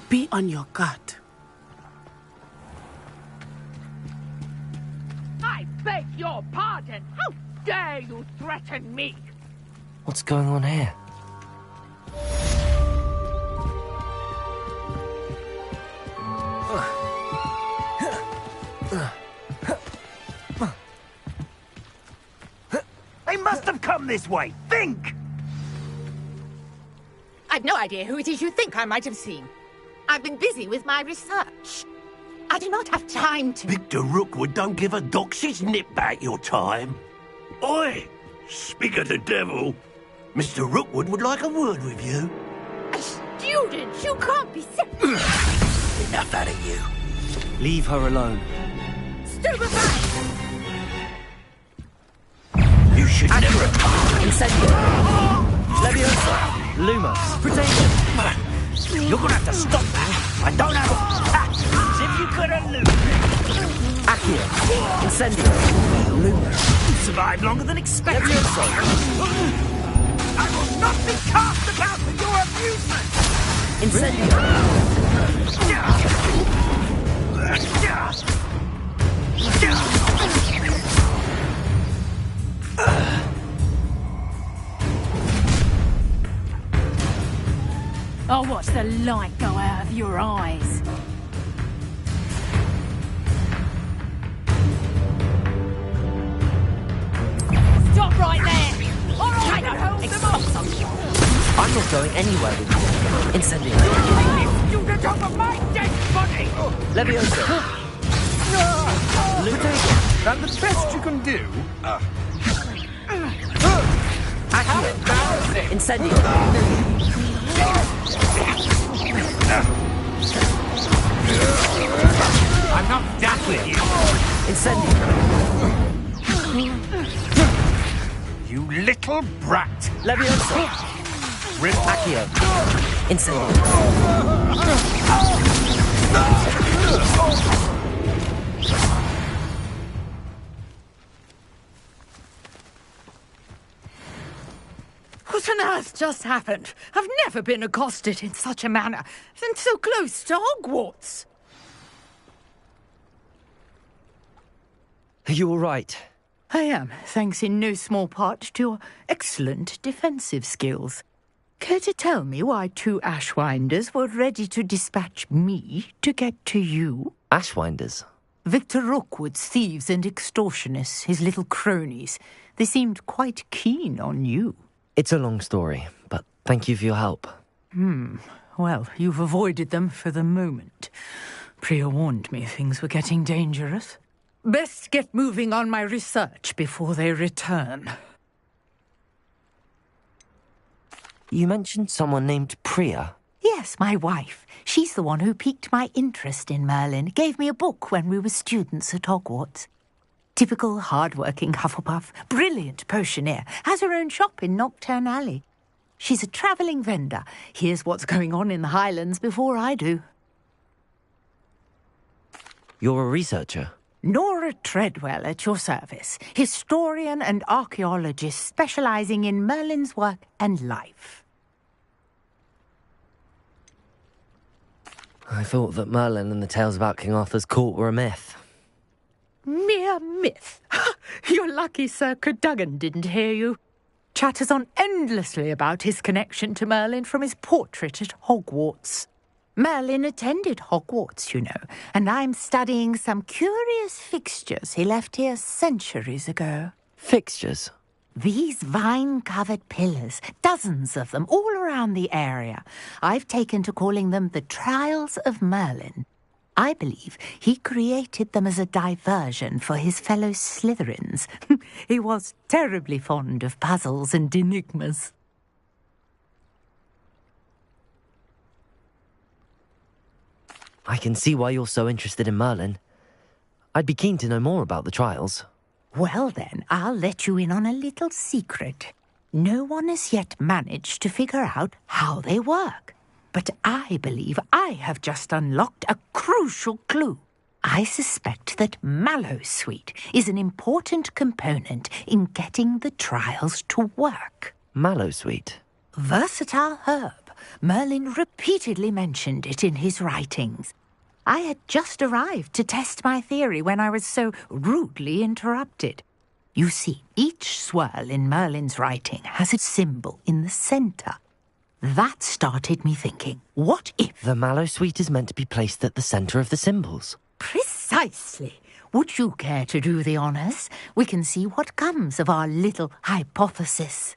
Be on your guard. I beg your pardon. How dare you threaten me? What's going on here? They must have come this way. Think! I've no idea who it is you think I might have seen. I've been busy with my research. I do not have time to... Victor Rookwood don't give a doxy's nip back your time. Oi! Speak of the devil. Mr. Rookwood would like a word with you. A student? You can't be sick. Enough out of you. Leave her alone. Stupefy! You should never have... Incendio. Leviosa. Lumos. Potato. You're gonna have to stop that. I don't have a... As if you could have looped. Accio. Incendio. Lumos. You survived longer than expected. Leviosa. I will not be cast about for your amusement. Incendio. I'll watch the light go out of your eyes. Stop right there! All right, I'm not going anywhere with you. Incendio. You get over my dead body! Leviosa. Potato, that the best you can do? How embarrassing! Incendio. I'm not done with you. Incendio. You little brat. Leviosa. Accio. Incendio. What on earth just happened? I've never been accosted in such a manner, and so close to Hogwarts. Are you all right? I am, thanks in no small part to your excellent defensive skills. Care to tell me why two Ashwinders were ready to dispatch me to get to you? Ashwinders? Victor Rookwood's thieves and extortionists, his little cronies. They seemed quite keen on you. It's a long story, but thank you for your help. Well, you've avoided them for the moment. Priya warned me things were getting dangerous. Best get moving on my research before they return. You mentioned someone named Priya. Yes, my wife. She's the one who piqued my interest in Merlin. Gave me a book when we were students at Hogwarts. Typical hard-working Hufflepuff, brilliant potioneer, has her own shop in Knockturn Alley. She's a travelling vendor. Hears what's going on in the Highlands before I do. You're a researcher? Nora Treadwell at your service, historian and archaeologist specialising in Merlin's work and life. I thought that Merlin and the tales about King Arthur's court were a myth. Mere myth. You're lucky Sir Cadogan didn't hear you. Chatters on endlessly about his connection to Merlin from his portrait at Hogwarts. Merlin attended Hogwarts, you know, and I'm studying some curious fixtures he left here centuries ago. Fixtures? These vine-covered pillars, dozens of them, all around the area. I've taken to calling them the Trials of Merlin. I believe he created them as a diversion for his fellow Slytherins. He was terribly fond of puzzles and enigmas. I can see why you're so interested in Merlin. I'd be keen to know more about the trials. Well then, I'll let you in on a little secret. No one has yet managed to figure out how they work. But I believe I have just unlocked a crucial clue. I suspect that Mallowsweet is an important component in getting the trials to work. Mallowsweet? Versatile herb. Merlin repeatedly mentioned it in his writings. I had just arrived to test my theory when I was so rudely interrupted. You see, each swirl in Merlin's writing has a symbol in the centre. That started me thinking, what if... The Mallowsweet is meant to be placed at the centre of the symbols. Precisely. Would you care to do the honours? We can see what comes of our little hypothesis.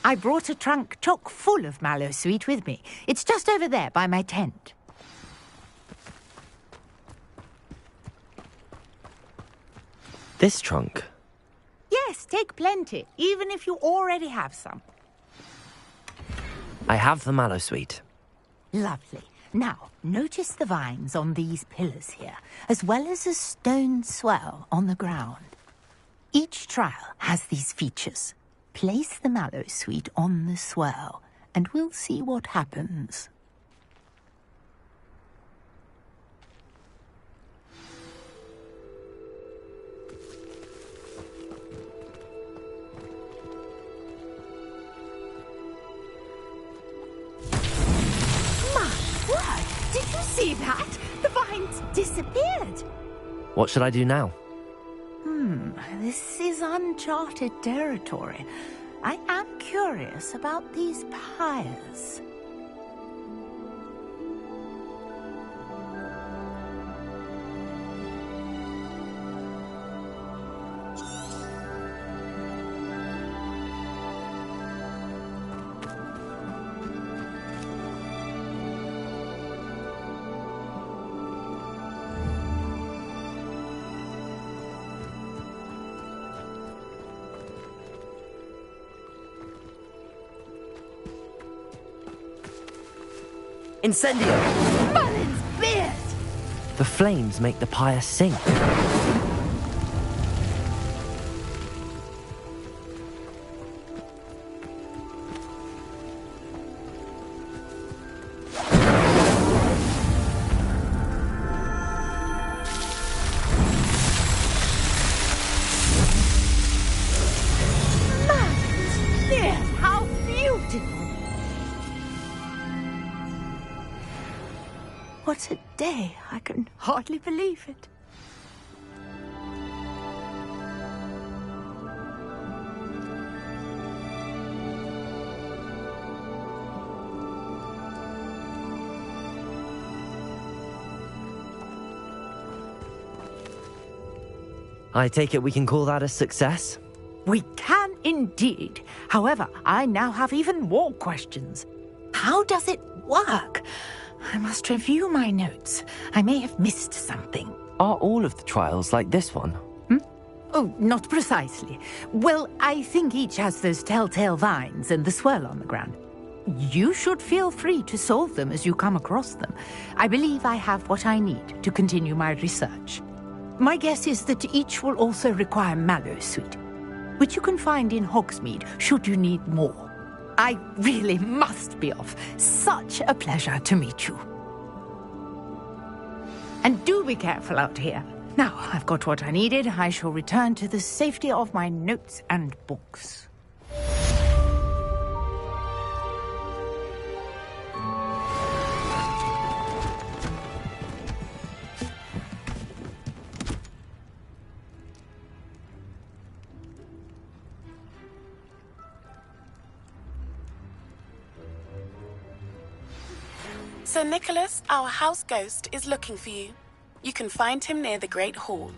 I brought a trunk chock full of Mallowsweet with me. It's just over there by my tent. This trunk? Yes, take plenty, even if you already have some. I have the Mallowsweet. Lovely. Now, notice the vines on these pillars here, as well as a stone swell on the ground. Each trial has these features. Place the Mallowsweet on the swell, and we'll see what happens. Did you see that? The vines disappeared. What should I do now? This is uncharted territory. I am curious about these pyres. Incendio! Merlin's beard! The flames make the pyre sink. Merlin's beard! How beautiful! What a day! I can hardly believe it. I take it we can call that a success? We can indeed. However, I now have even more questions. How does it work? I must review my notes. I may have missed something. Are all of the trials like this one? Oh, not precisely. Well, I think each has those telltale vines and the swirl on the ground. You should feel free to solve them as you come across them. I believe I have what I need to continue my research. My guess is that each will also require Mallowsweet, which you can find in Hogsmeade should you need more. I really must be off. Such a pleasure to meet you. And do be careful out here. Now, I've got what I needed. I shall return to the safety of my notes and books. Sir Nicholas, our house ghost, is looking for you. You can find him near the Great Hall.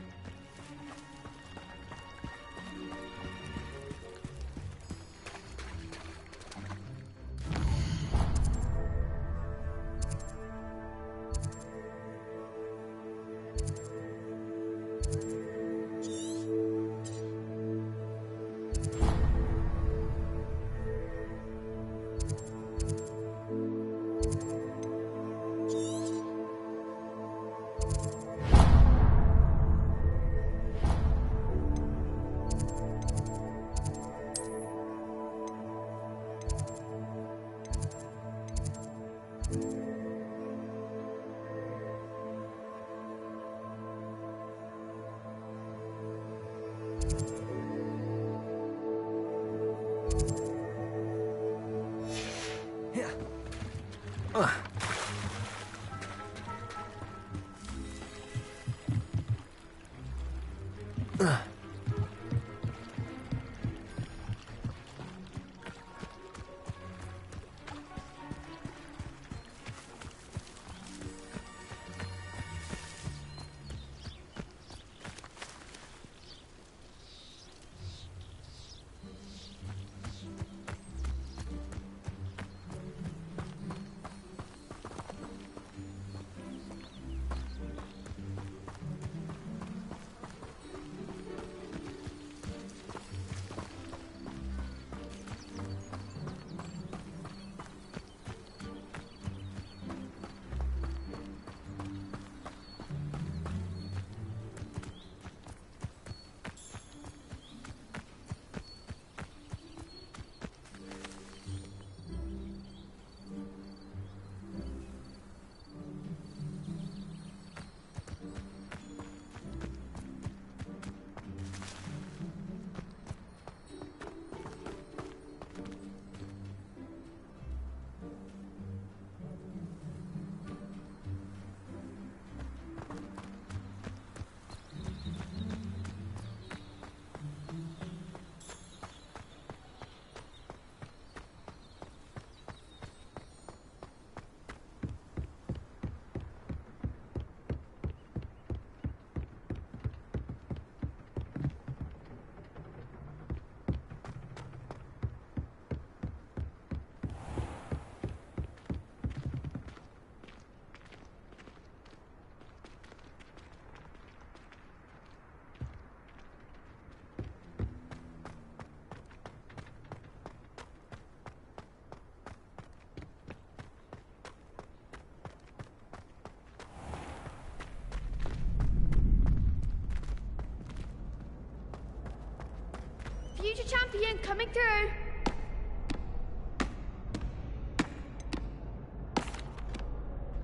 Future champion coming through.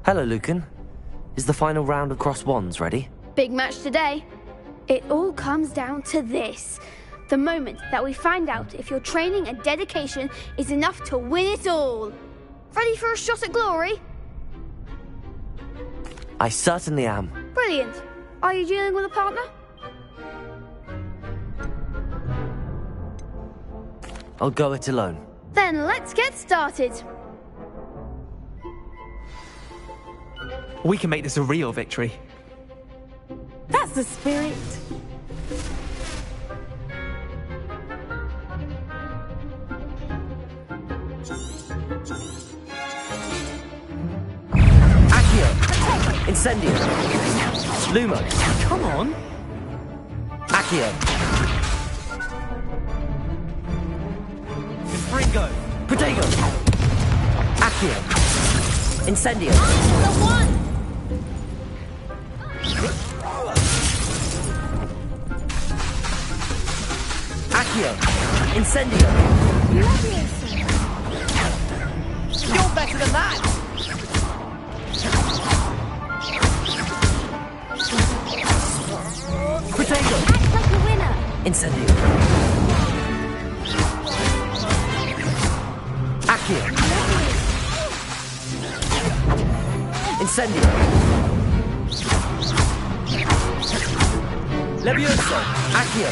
Hello, Lucan. Is the final round of cross wands ready? Big match today. It all comes down to this. The moment that we find out if your training and dedication is enough to win it all. Ready for a shot at glory? I certainly am. Brilliant. Are you dealing with a partner? I'll go it alone. Then let's get started. We can make this a real victory. That's the spirit. Accio! Incendio! Lumos! Come on! Accio! Springo! Protego! Accio! Incendio! The one! Accio! Incendio! You're better than that! Protego! Act like a winner! Incendio! Accio! Incendio! Levioso! Accio!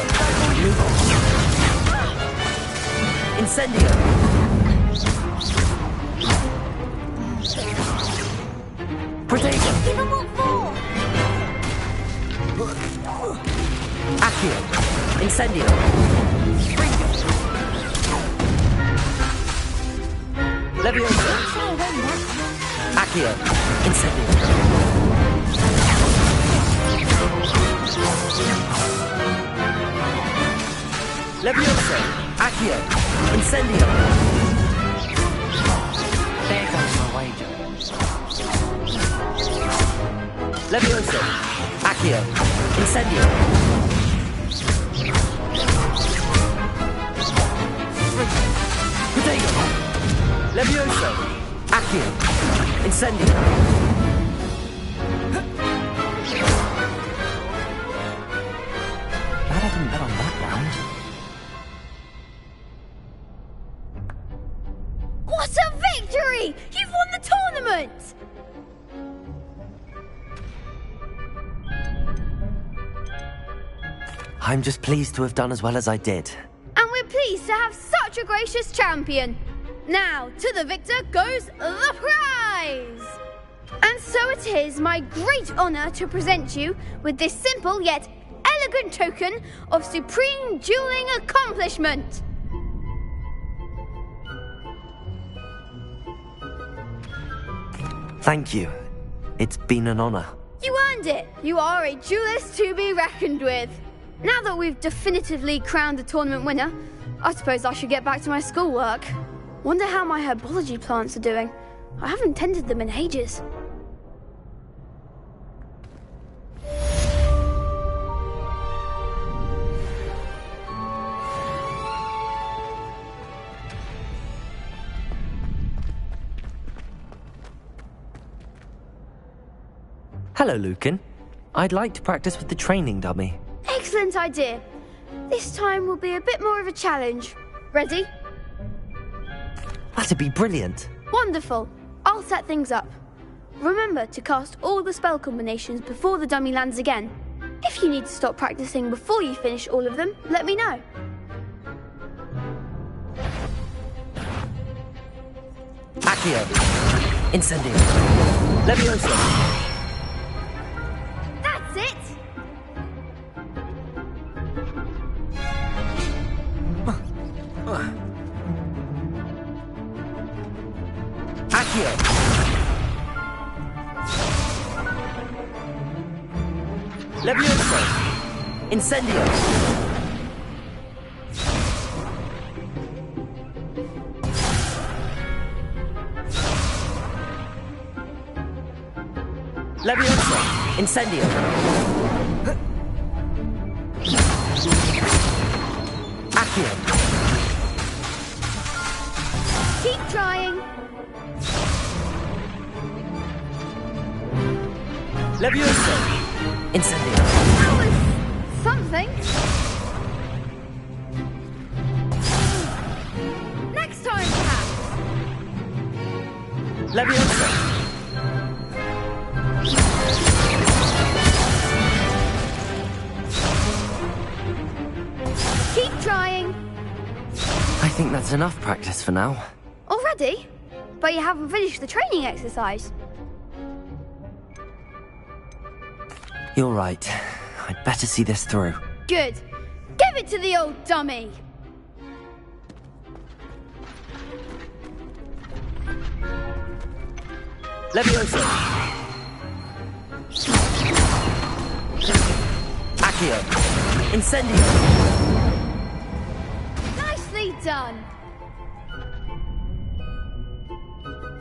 Incendio! Protego! Give him what for! Accio! Incendio! Levioso! Accio! Incendio! Levioso! Accio! Incendio! There goes my wager. Levioso! Accio! Incendio! Protego! Levioso! Accio! Incendio! Glad I didn't bet on that round. What a victory! You've won the tournament! moment! I'm just pleased to have done as well as I did. And we're pleased to have such a gracious champion. Now, to the victor goes the prize! And so it is my great honour to present you with this simple yet elegant token of supreme dueling accomplishment. Thank you. It's been an honour. You earned it. You are a duelist to be reckoned with. Now that we've definitively crowned the tournament winner, I suppose I should get back to my schoolwork. Wonder how my herbology plants are doing. I haven't tended them in ages. Hello, Lucan. I'd like to practice with the training dummy. Excellent idea. This time will be a bit more of a challenge. Ready? That'd be brilliant. Wonderful. I'll set things up. Remember to cast all the spell combinations before the dummy lands again. If you need to stop practicing before you finish all of them, let me know. Accio. Incendio. Levioso. That's it! Accio. Levioso. Incendio. Levioso. Incendio. Accio. Keep trying. Levioso. Incendio. That was something. Next time, perhaps. Levioso. Keep trying. I think that's enough practice for now. Already? But you haven't finished the training exercise. You're right. I'd better see this through. Good. Give it to the old dummy. Levioso. Accio. Incendio. Nicely done.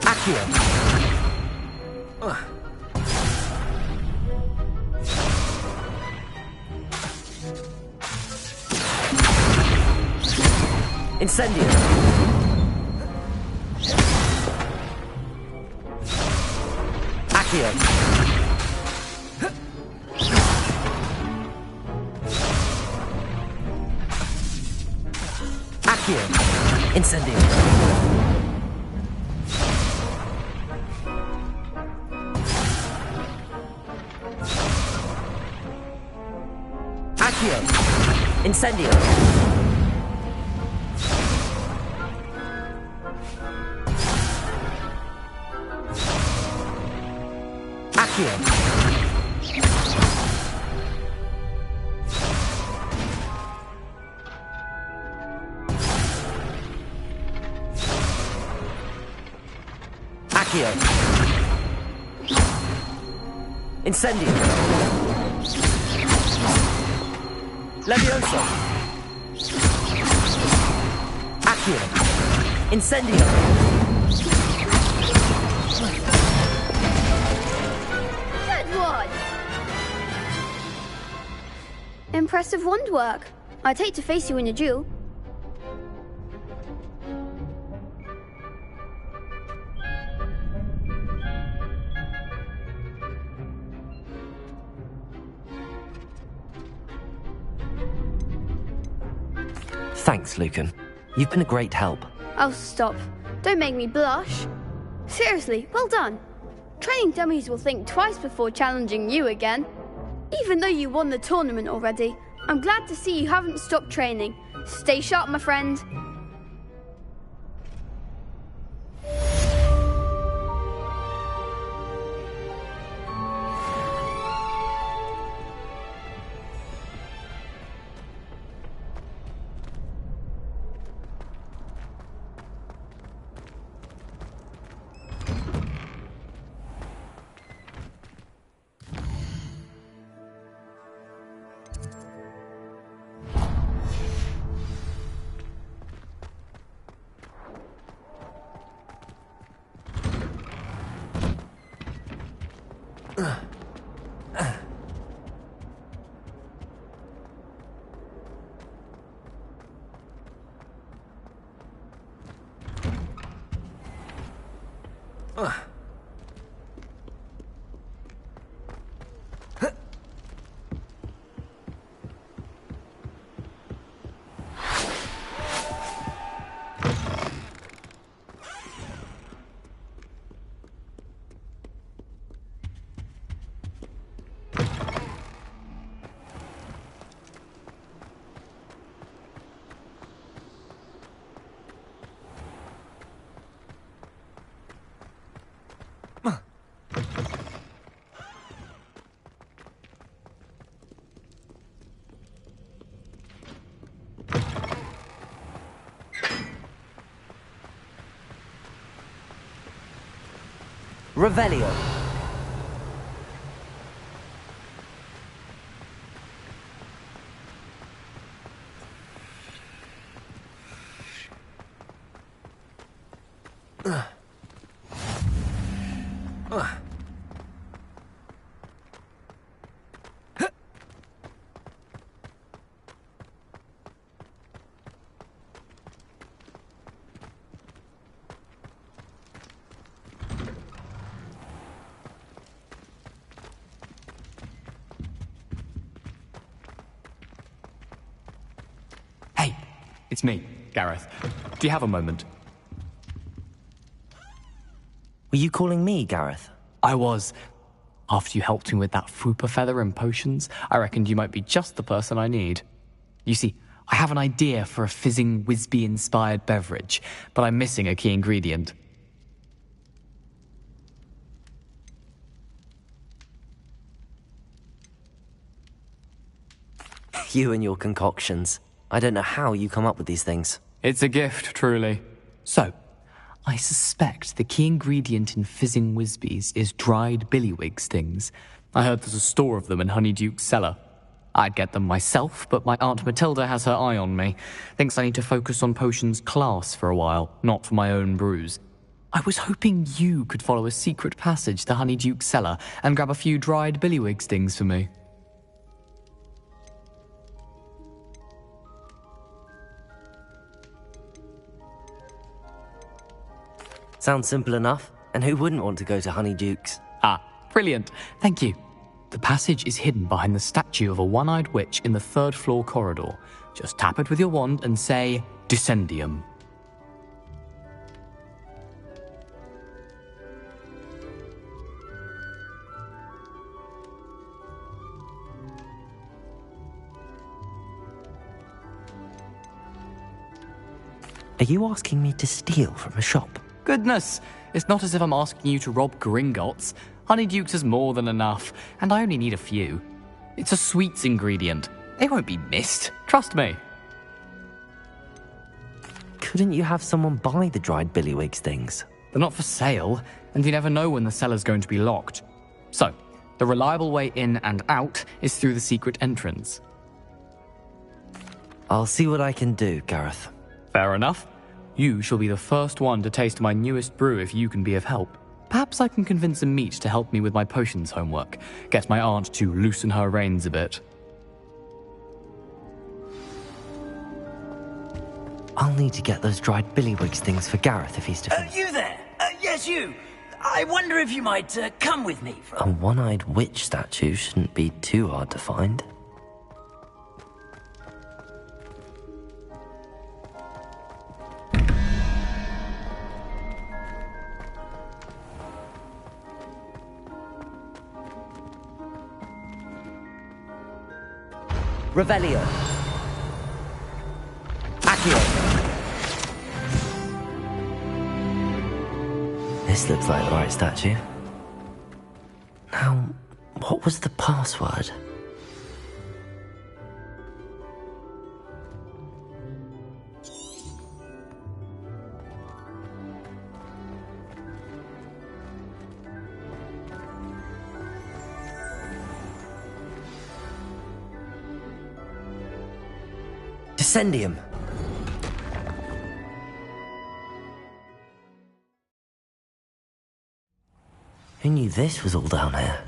Accio. Incendio. Accio. Accio. Incendio. Accio. Incendio. Accio. Accio. Incendio. Levioso. Accio. Incendio. Good one. Impressive wand work. I'd hate to face you in a duel. Thanks, Lucan. You've been a great help. Oh, stop. Don't make me blush. Seriously, well done. Training dummies will think twice before challenging you again. Even though you won the tournament already, I'm glad to see you haven't stopped training. Stay sharp, my friend. Revelio. It's me, Gareth. Do you have a moment? Were you calling me, Gareth? I was. After you helped me with that Fupa feather and potions, I reckoned you might be just the person I need. You see, I have an idea for a fizzing Wisby-inspired beverage, but I'm missing a key ingredient. You and your concoctions. I don't know how you come up with these things. It's a gift, truly. So, I suspect the key ingredient in fizzing Wisbies is dried billywig stings. I heard there's a store of them in Honeyduke's cellar. I'd get them myself, but my Aunt Matilda has her eye on me. Thinks I need to focus on potions class for a while, not for my own brews. I was hoping you could follow a secret passage to Honeyduke's cellar and grab a few dried billywig stings for me. Sounds simple enough, and who wouldn't want to go to Honeyduke's? Ah, brilliant. Thank you. The passage is hidden behind the statue of a one-eyed witch in the third-floor corridor. Just tap it with your wand and say, Descendium. Are you asking me to steal from a shop? Goodness, it's not as if I'm asking you to rob Gringotts. Honeyduke's is more than enough, and I only need a few. It's a sweets ingredient. They won't be missed. Trust me. Couldn't you have someone buy the dried billywig stings? They're not for sale, and you never know when the cellar's going to be locked. So, the reliable way in and out is through the secret entrance. I'll see what I can do, Gareth. Fair enough. You shall be the first one to taste my newest brew if you can be of help. Perhaps I can convince a meat to help me with my potions homework. Get my aunt to loosen her reins a bit. I'll need to get those dried billywig stings for Gareth if he's to finish. You there? Yes, you. I wonder if you might come with me for... A one-eyed witch statue shouldn't be too hard to find. Revelio. Accio. This looks like the right statue. Now, what was the password? Descendium. Who knew this was all down here?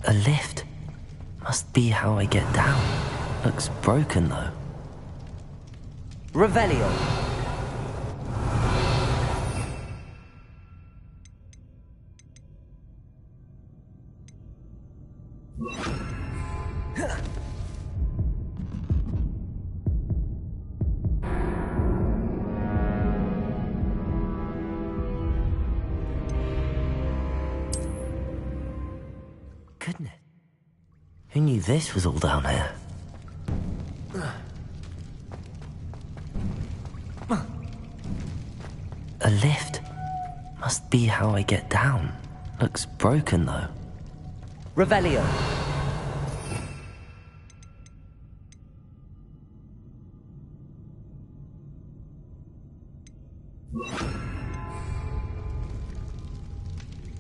A lift. Must be how I get down. Looks broken though. Revelio. Goodness. Who knew this was all down here? A lift. Must be how I get down. Looks broken though. Revelio.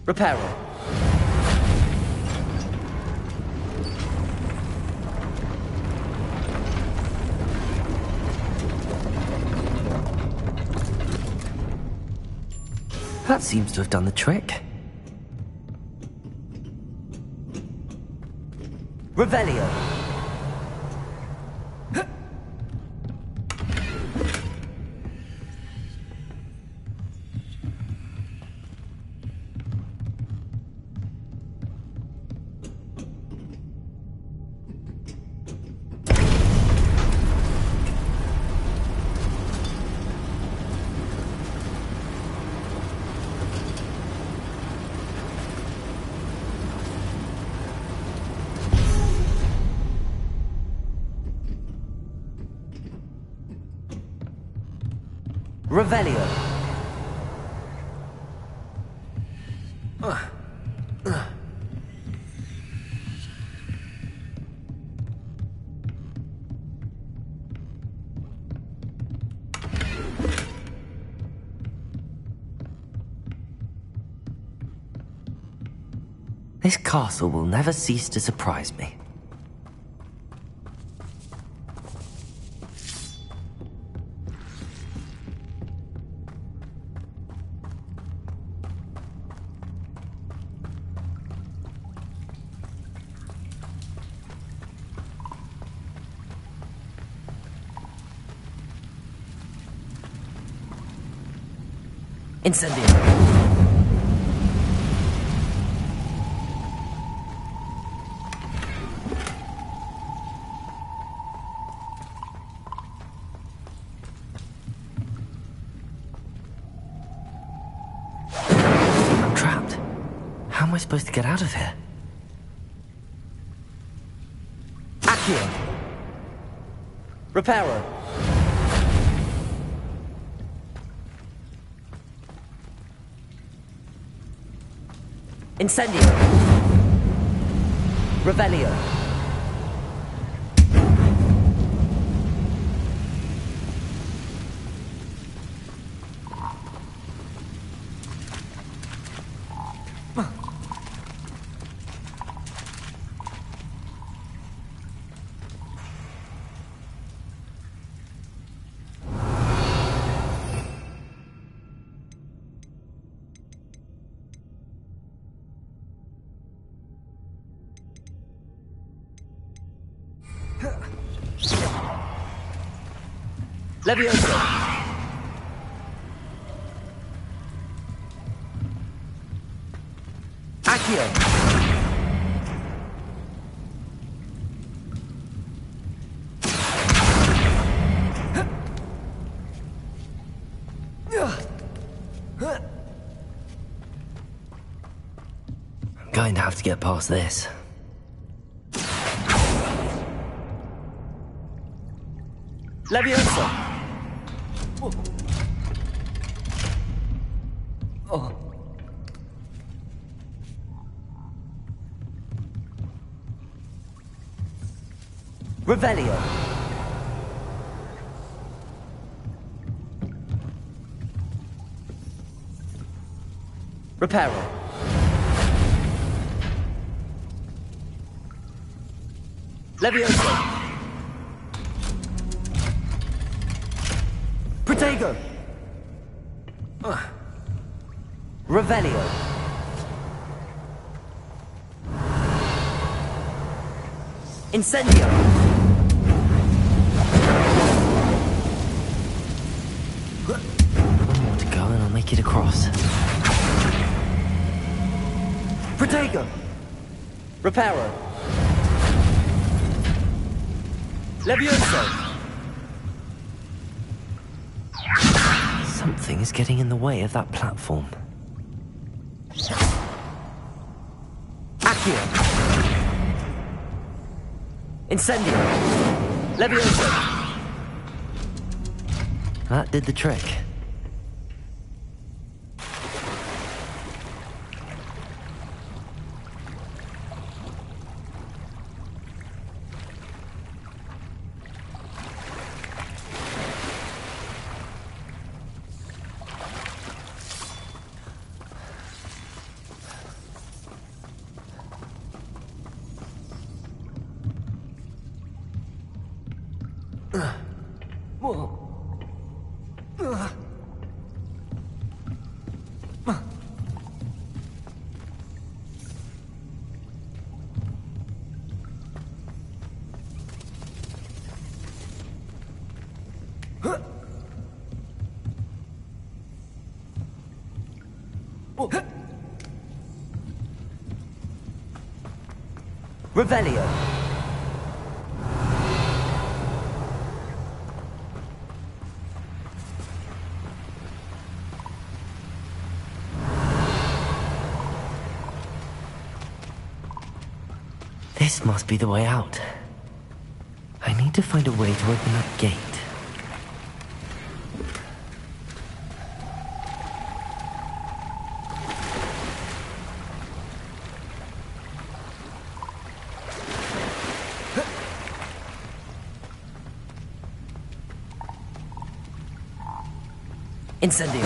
Reparo. That seems to have done the trick. Revelio. Revelio. This castle will never cease to surprise me. Incendio. I'm trapped. How am I supposed to get out of here? Accio. Reparo. Incendio. Revelio. Levioso. Accio. going to have to get past this. Leviosa! Oh. Revelio. Reparo. Leviosa. Protego. Revelio. Incendio. One more to go and I'll make it across. Protego. Reparo. Levioso. Something is getting in the way of that platform. Accio. Incendio. Levioso. That did the trick. Revelio. This must be the way out. I need to find a way to open that gate. Incendio.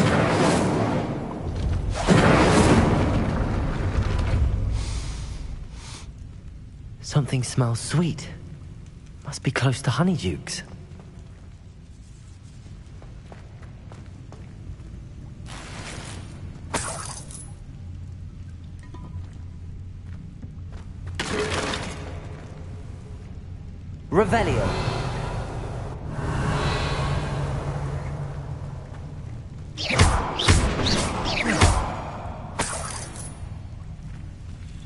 Something smells sweet. Must be close to Honeydukes. Revelio.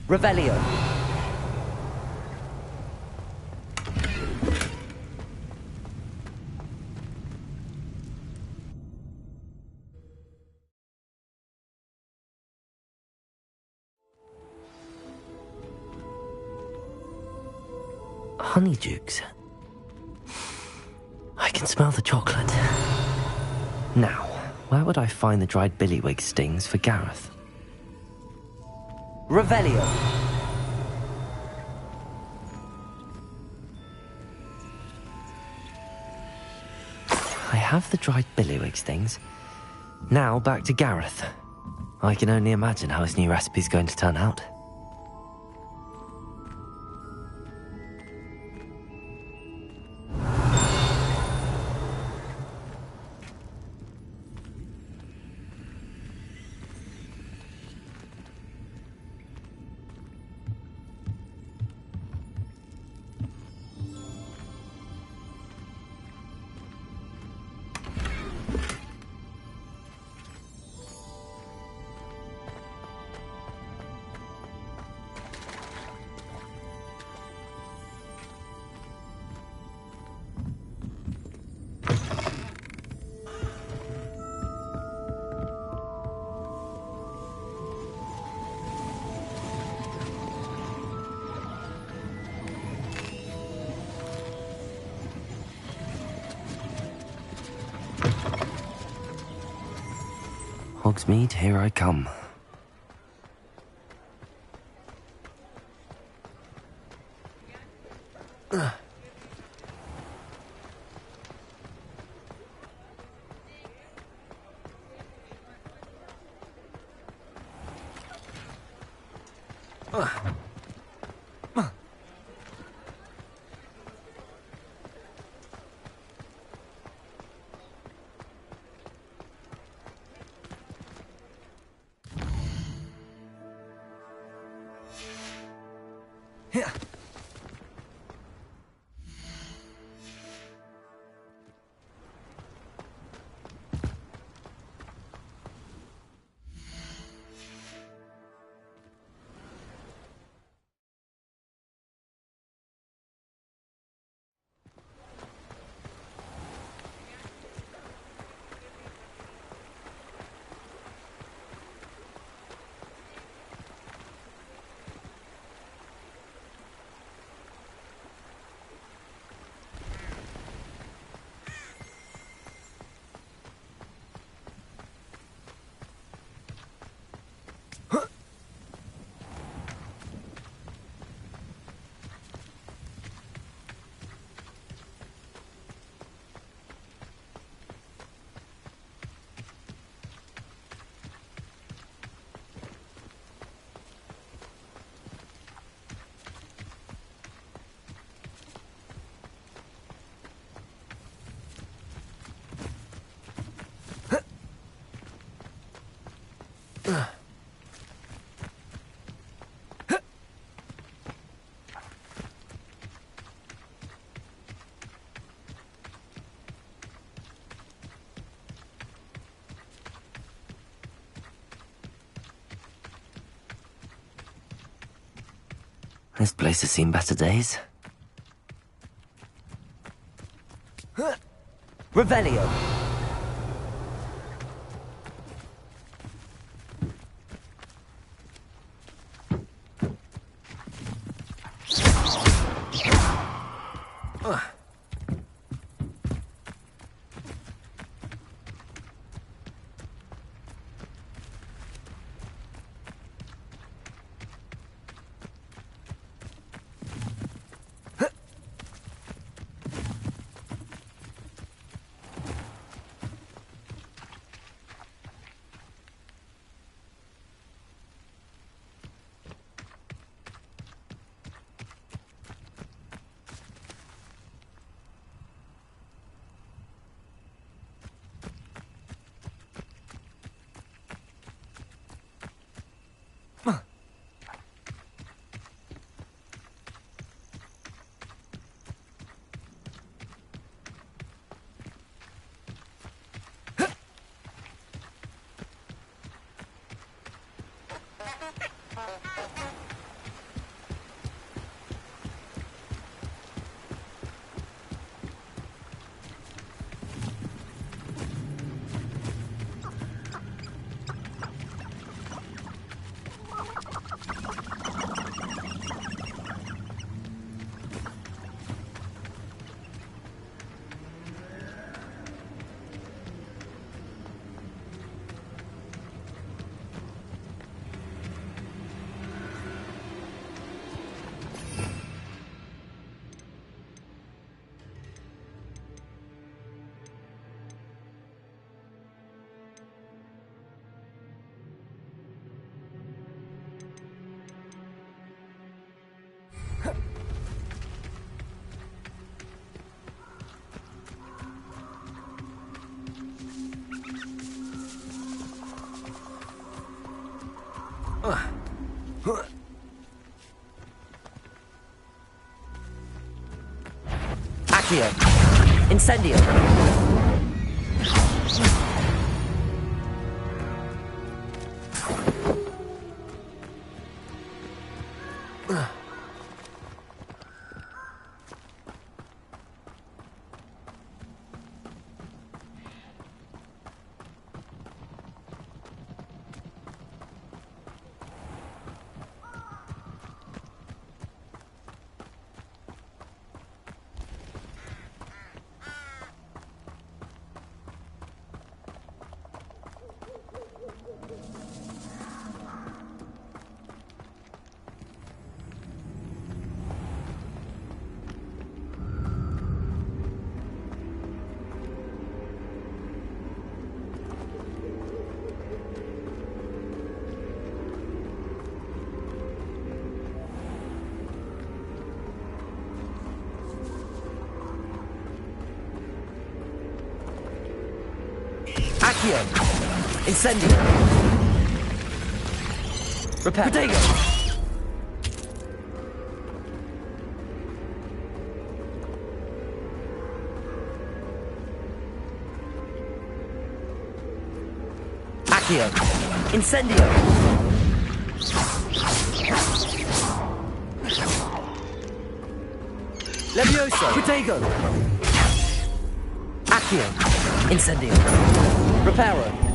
Revelio. Honeydukes. I can smell the chocolate. Now, where would I find the dried billywig stings for Gareth? Revelio. I have the dried billywig stings. Now back to Gareth. I can only imagine how his new recipe's going to turn out. Hogsmeade, here I come. This place has seen better days. Revelio. Accio. Incendio. Accio. Incendio. Repair. Protego. Accio. Incendio. Levioso. Protego. Accio. Incendio. Reparo.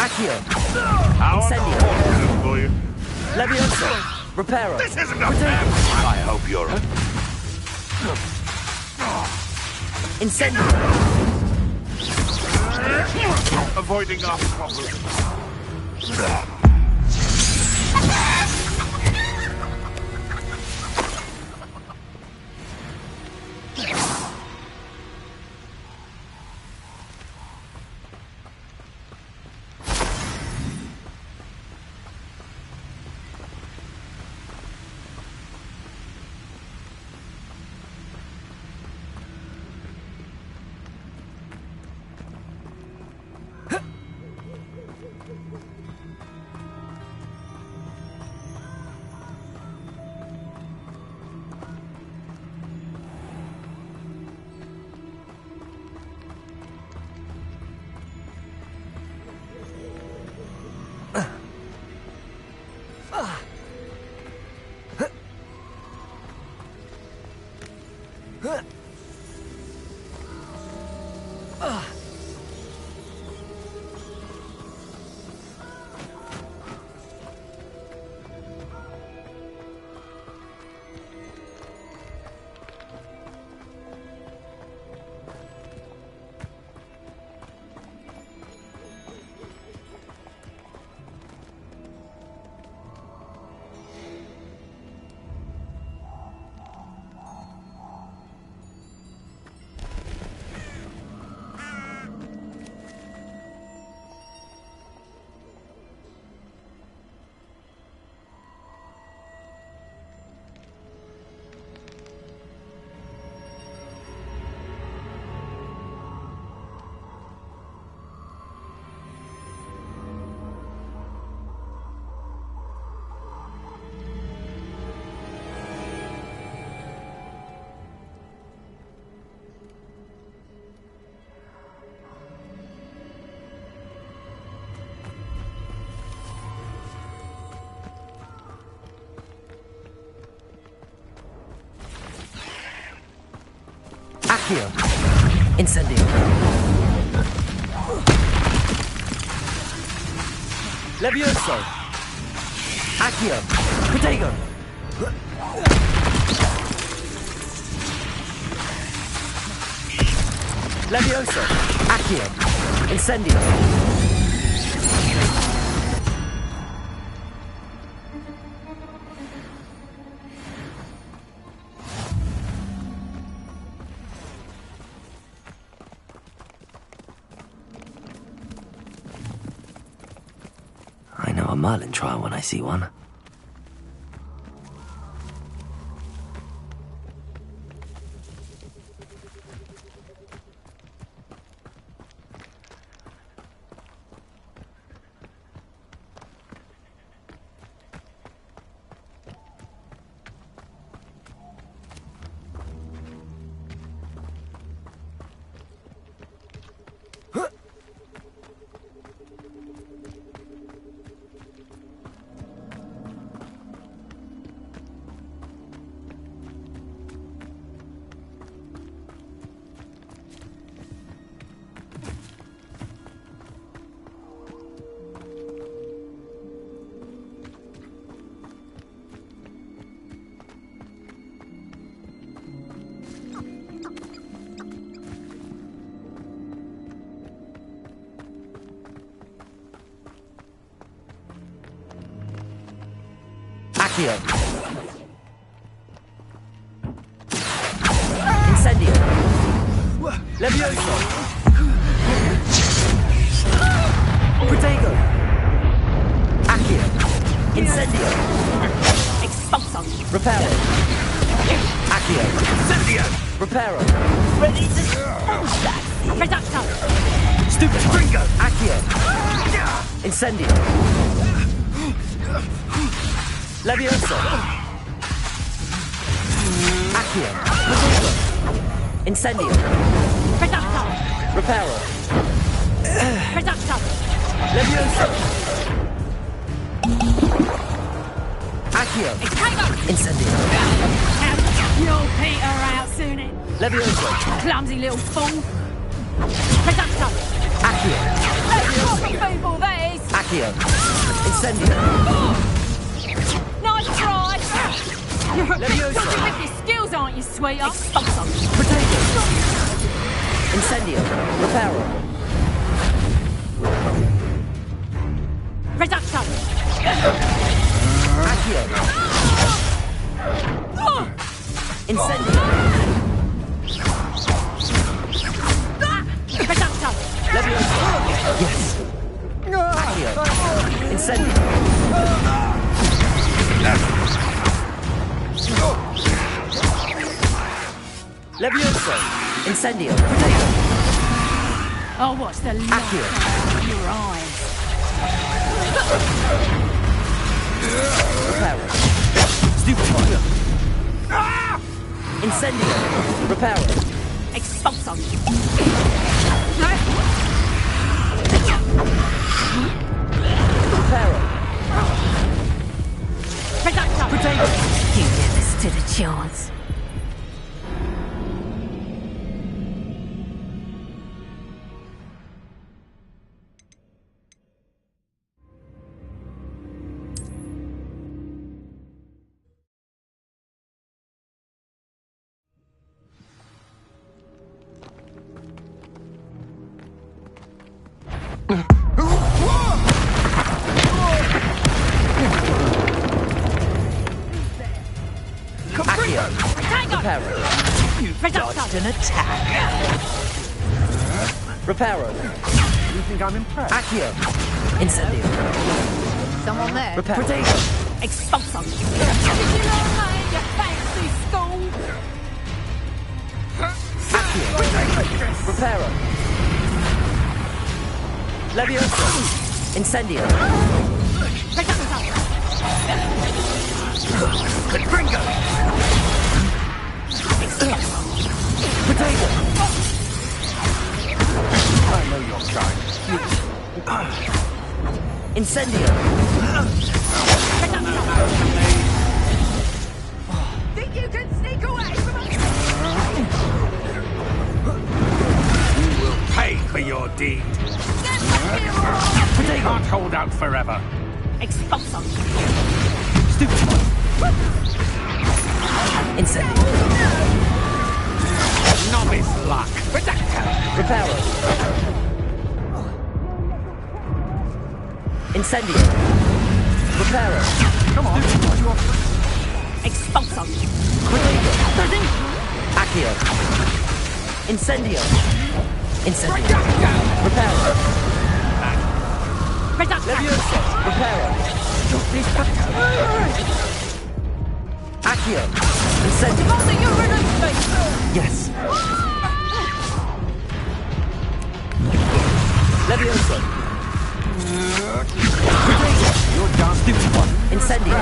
Accio. Incendio. Levioso. Reparo. This isn't a fair. I hope you're. Incendio. Avoiding our problem. Accio. Incendio. Levioso. Accio. Protego. Levioso. Accio. Incendio. I know a Merlin trial when I see one. Accio. Incendio. Levioso. Protego. Accio. Incendio. Expulso. Reparo. Accio. Incendio. Reparo. Ready to smash that. Reducto. Stupid Gringo. Accio. Incendio. Levioso. Accio. Protego. Incendio. Reducto. Reparo. Reducto. Levioso. Accio. Incendio. You'll peter out soon. Levioso. Clumsy little fool. Reducto. Accio. Proper people, these. Accio. Incendio. Nice try. You're a bit Levioso. dodgy with your skills, aren't you, sweetheart? Expulso. Protego. Incendio. Reparo. Reducto. Accio. Incendio. Reducto. Levioso. Yes. Accio. Incendio. Levioso. Incendio. Protego. Oh, what's the light Accio. in your eyes? Reparo. Stupefy. Incendio. Reparo. Expulso. Reparo. Reducto. Protego. You never stood a chance. Accio. Reparo. Reducto. Dodged an attack. Reparo. You think I'm impressed? Accio. Incendio. Someone there? Reparo. Protego. Expulso. Did you learn that in your fancy school? Accio. Reparo. Levioso. Incendio. Reducto. Gringo. Protego. I know your kind. Incendio. Think you can sneak away from us? You will pay for your deed. They can't hold out forever. Expulso. Stupefy. Incendio. Novice luck. Reducto. Reparo. Incendio. Reparo. Come on. Expulso. Protego. Accio. Incendio. Incendio. Reparo. Reducto. Levioso. Reparo. Accio. Incendio. Mustn't you release me? Yes. Levioso. Protego. You're done. Stupefy. Incendio.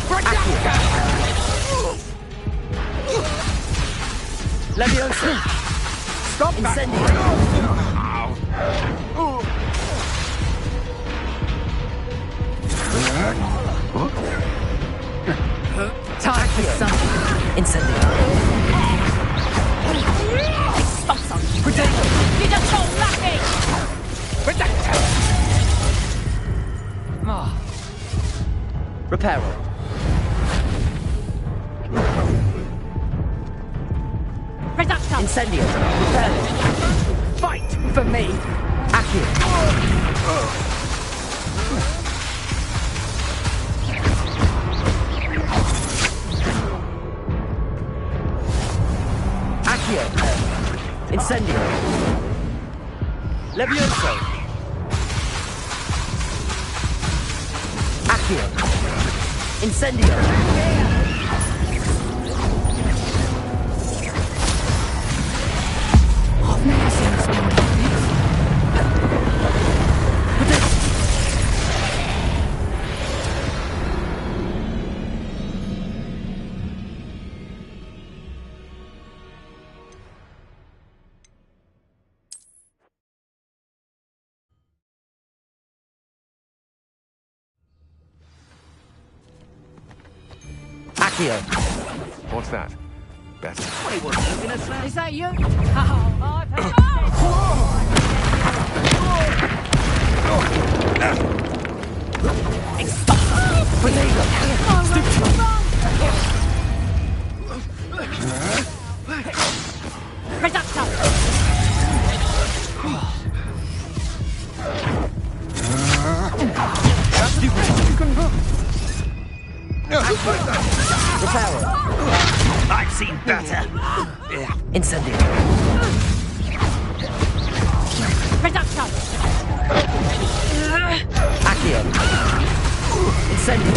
Accio. Levioso. Stop that. Incendio. Time for something. Incendio. Expulso. Protego. You just got lucky. Reparo. Reducto. Incendio. Reparo. Fight for me. Accio. Accio. Incendio. Levioso. Accio. Incendio. I've never seen a spell like this. Accio. What's that? Better. He wasn't looking at that. Is that you? Oh, I've I've seen better. Incendio. Accio. Incendio.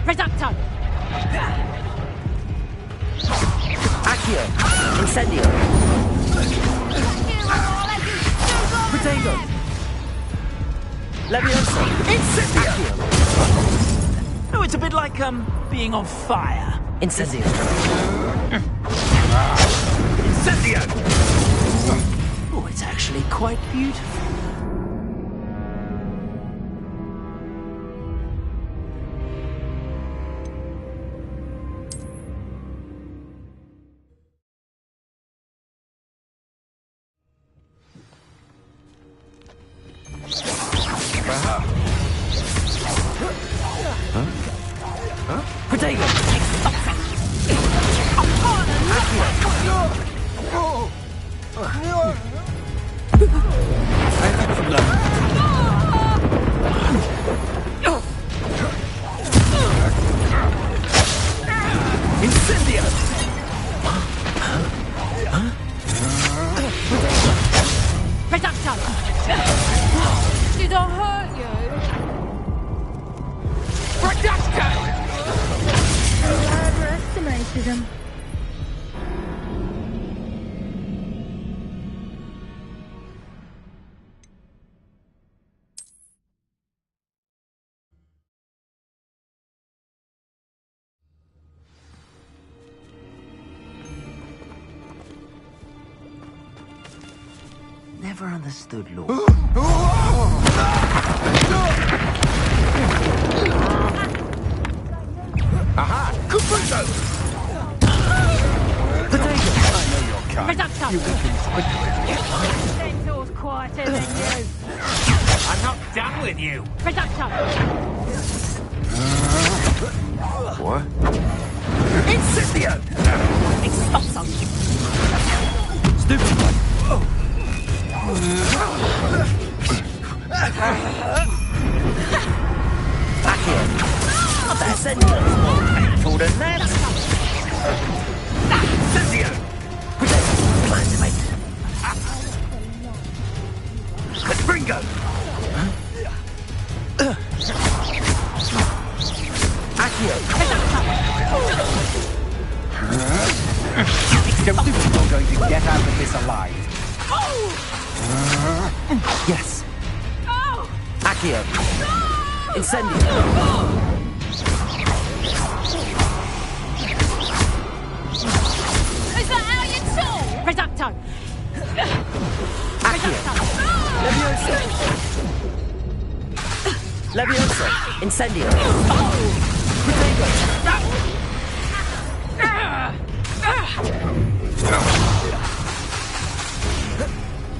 Reducto. Accio. Incendio. Potato. Levioso. Incendio. Oh, it's a bit like, being on fire. Incendio. Incendio. Oh, it's actually quite beautiful. Potato! Incendio! Reducto. Did I hurt you? Reducto! Underestimated him. Never understood law. Aha! Caputo! Potato! I know your kind. Reducto. You look Centaur's quieter than you. I'm not done with you. Reducto. What? Incendio! Expulso! Stupid one! Back here! I bet Incendio's more painful than that! Incendio! Activate! Bringo! Accio! Don't think you're going to get out of this alive. Yes! Accio! Incendio! Is that how you talk? Reducto. Accio! Levioso! Levioso! Incendio! Potato!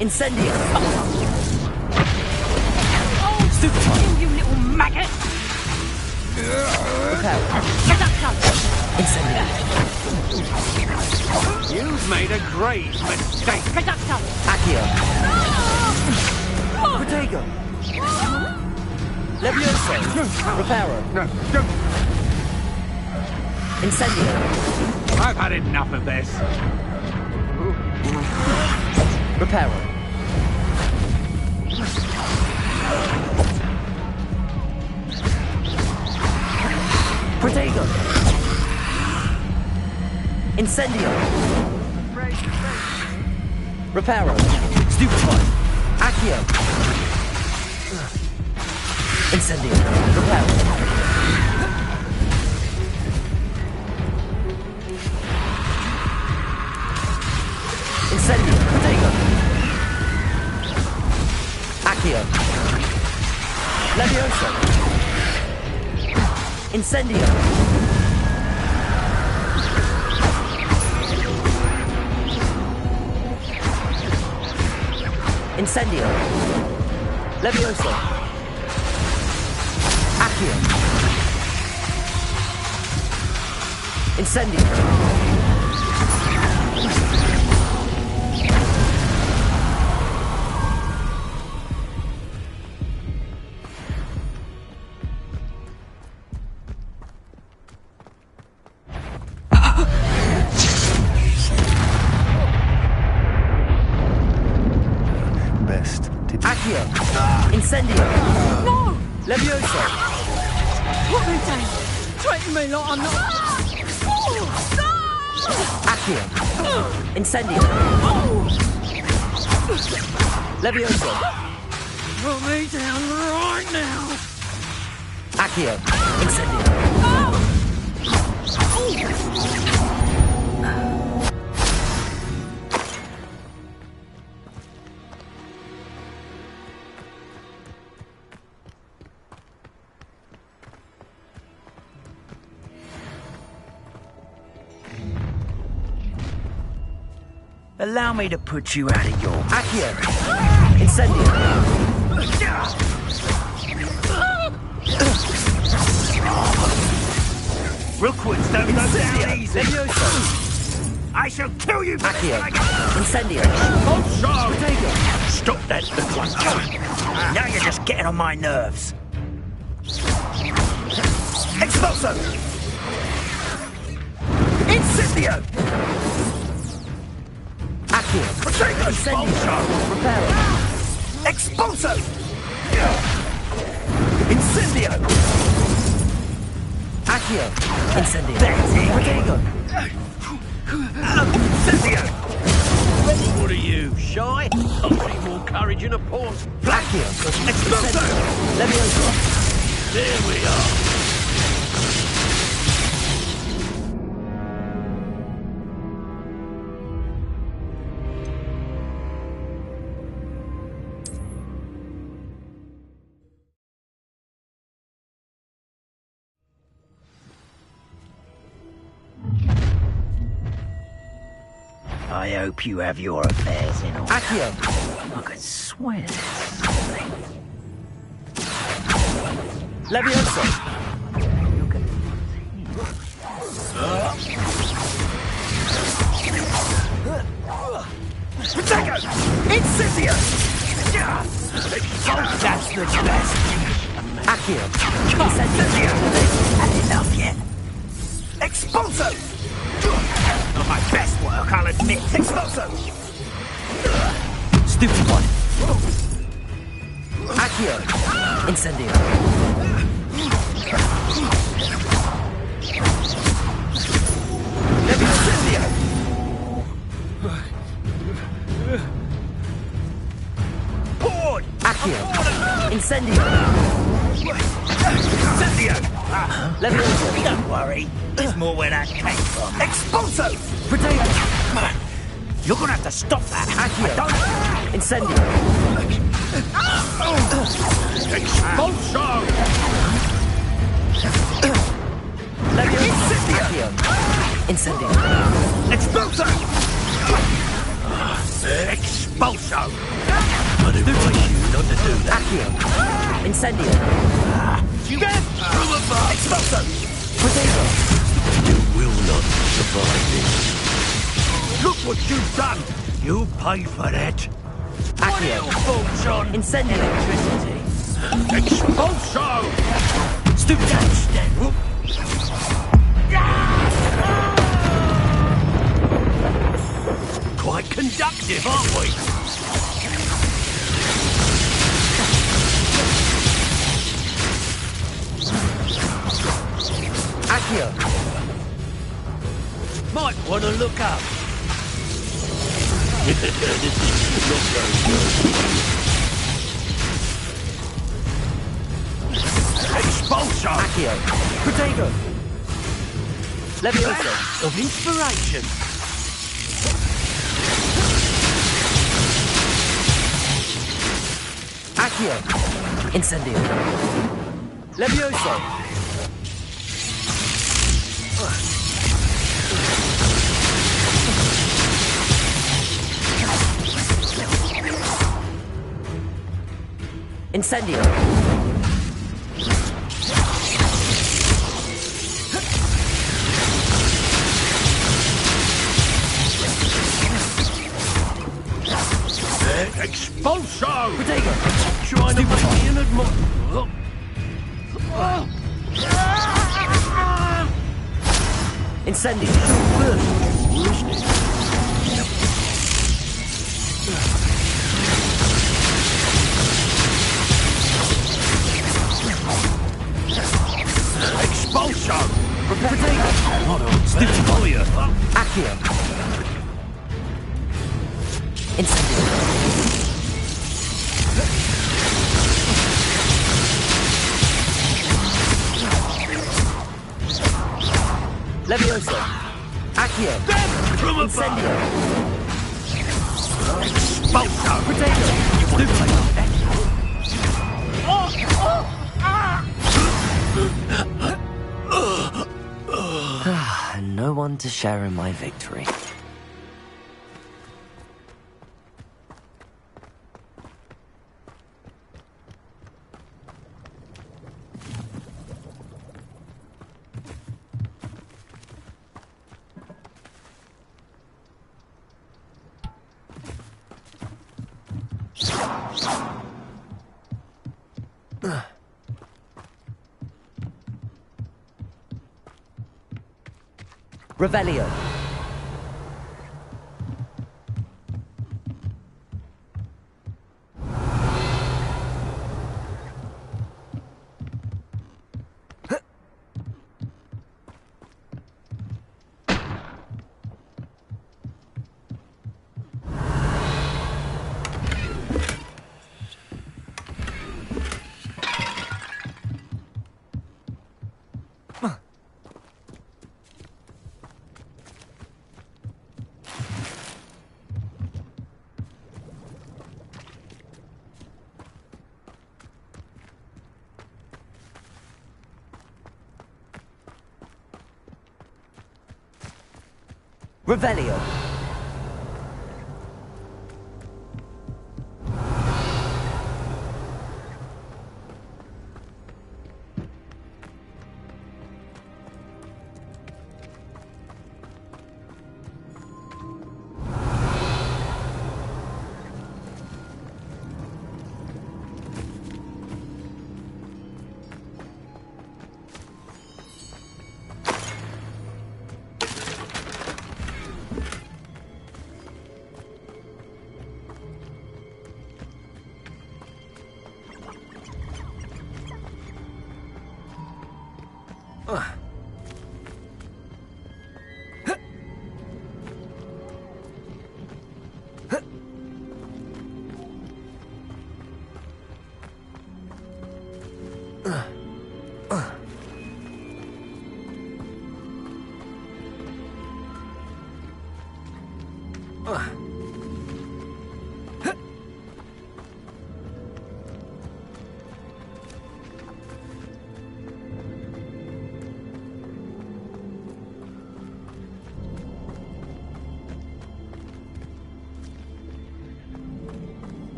Incendio! Stupid one! You little maggot! Reducto. Incendio! You've made a great mistake. Reducto. Accio! Potato! Levioso! Reparo! No, don't! Incendio! I've had enough of this. Reparo! Protego! Incendio! Reparo! Stupefy! Accio! Incendio! Reparo! Incendio! Protego! Accio! Levioso! Incendio! Incendio! Levioso! Accio! Incendio! Accio! Incendio! No! Levioso! What are you doing? Treating me like I'm not... Accio! Incendio! Levioso! Put me down right now! Accio! Incendio! Allow me to put you out of your... Accio! Incendio! Rookwoods don't go down easy. Levioso! I shall kill you! Accio! Incendio! Protego! Stop that clunker! Now you're just getting on my nerves. Expulso! Incendio! Accio! Protego! Incendio! Reparo! Expulso! Incendio! Accio! Incendio! That's it! Protego! Incendio! What are you, shy? I need more courage in a port. Accio! Expulso! Levioso! There we are. I hope you have your affairs in order. Accio! I could swear this. Levioso! Protego! Incendio! That's the best. Accio! Incendio! Had enough yet? Expulso! Not my best work, I'll admit. Expulso! Stupid one! Accio! Incendio! Incendio! Poured! Accio! Incendio! Incendio! Levioso! Don't worry, there's more where that came from. Expulso! Protego! You're gonna have to stop that. Accio! Incendio! Expulso! Levioso! Accio! Incendio! Expulso! Expulso! I'd advise you not to do that. Accio! Incendio! Expulso! Protego! You will not survive this. Look what you've done! You pay for that. Accio! Incendio! Electricity. Expulso! Stupid touch, then. Quite conductive, aren't we? Accio. Might want to look up. This is not going good. Expulso! Accio. Protego. Levioso. Of inspiration. Accio. Incendio. Levioso. Incendio. Expulso! Protego. Trying to make me an admirer. Incendio. Expulso! Protego. What a stupid lawyer. Accio. Incendio. Levioso. Accio. From Incendio. Expulso! Protego. No one to share in my victory. Revelio. Revelio.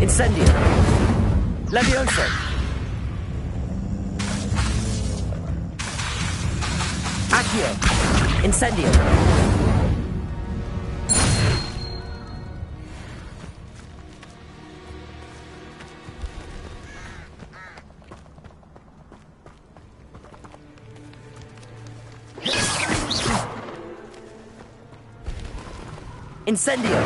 Incendio. Levioso. Accio. Incendio. Incendio.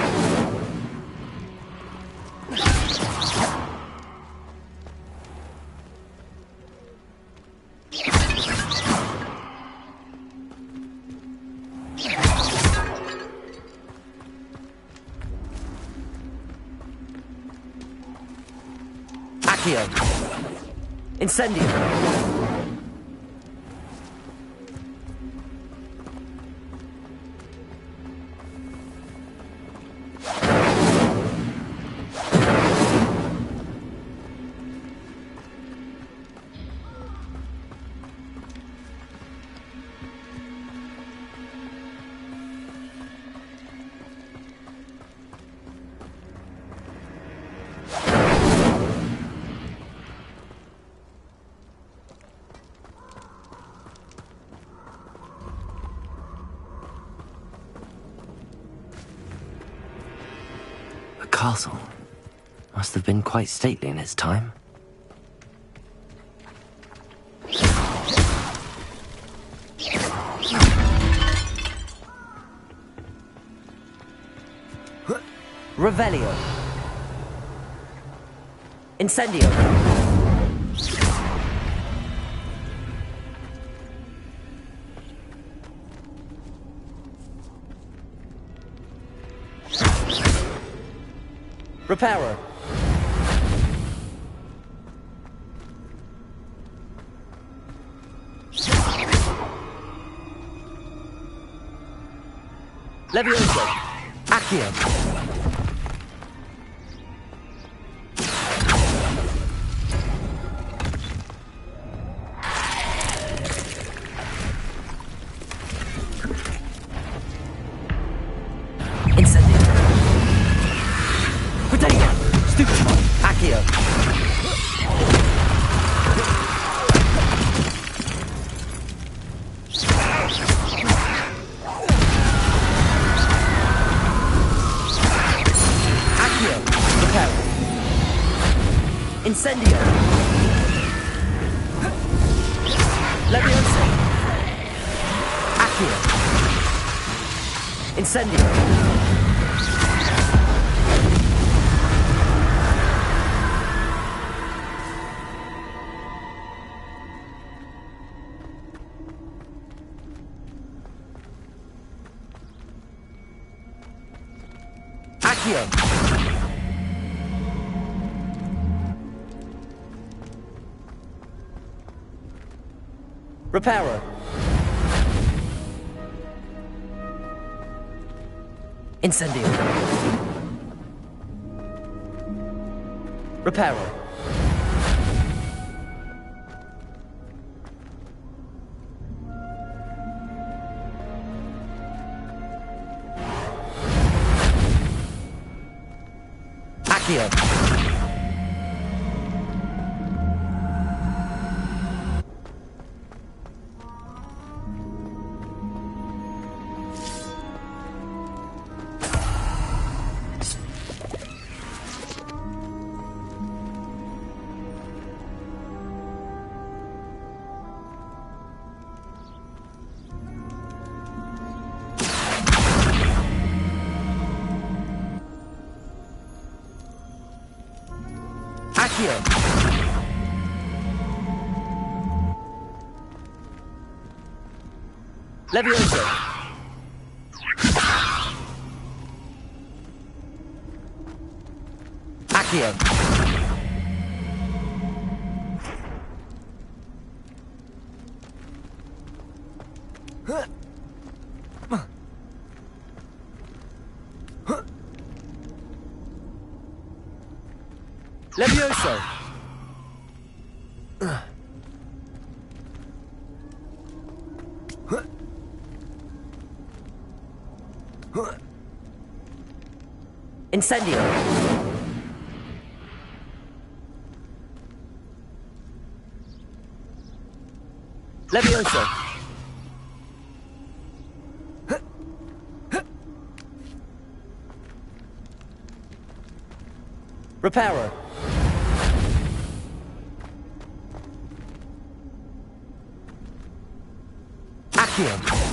Accio. Incendio. The castle must have been quite stately in its time. Revelio. Incendio. Reparo. Levioso. Accio. Incendio. Levioso. Accio. Incendio. Accio. Reparo. Incendio. Reparo. Accio. Accio. Levioso. Accio. Levioso. Incendio. Levioso. Reparo. Accio.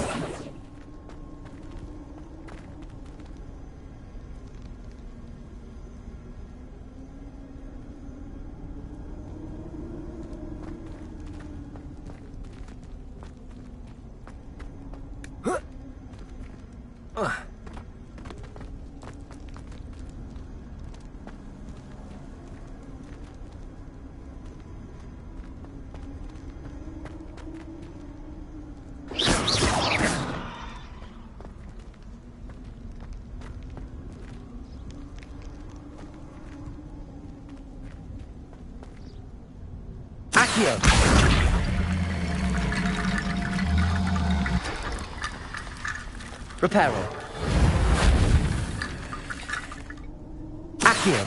Accio. Reparo. Accio.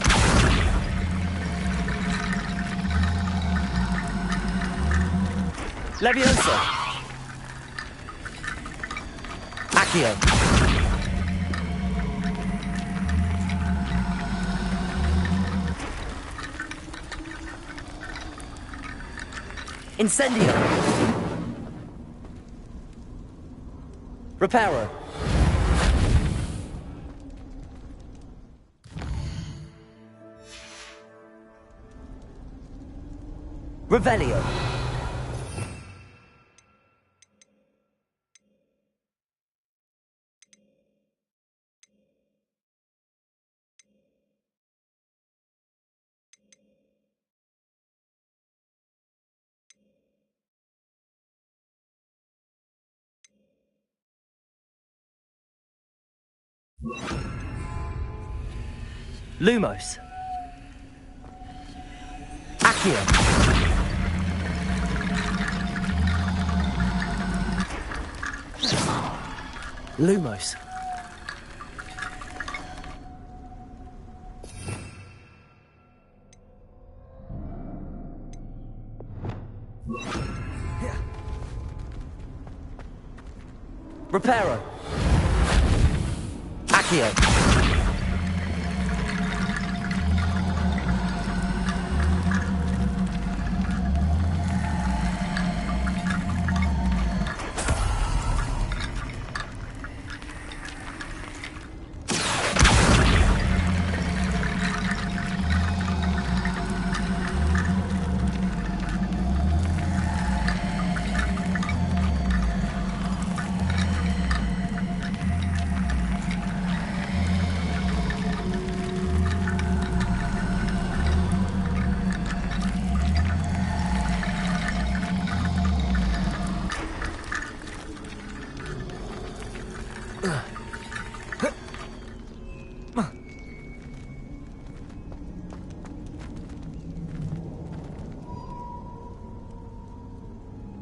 Levioso. Accio. Incendio. Reparo. Revelio. Lumos. Accio. Lumos. Reparo. Accio.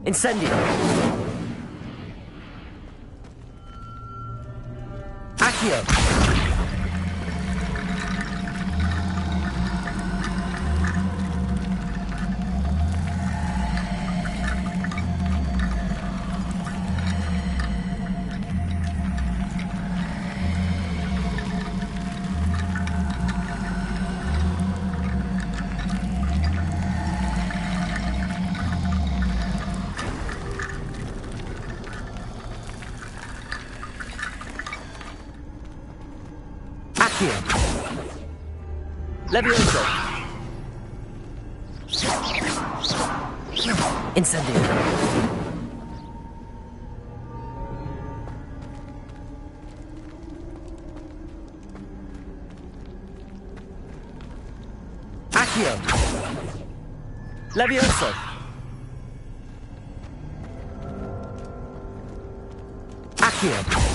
Incendio. Accio. Levioso. Incendio. Accio! Levioso! Accio!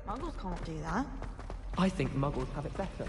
Muggles can't do that. I think Muggles have it better.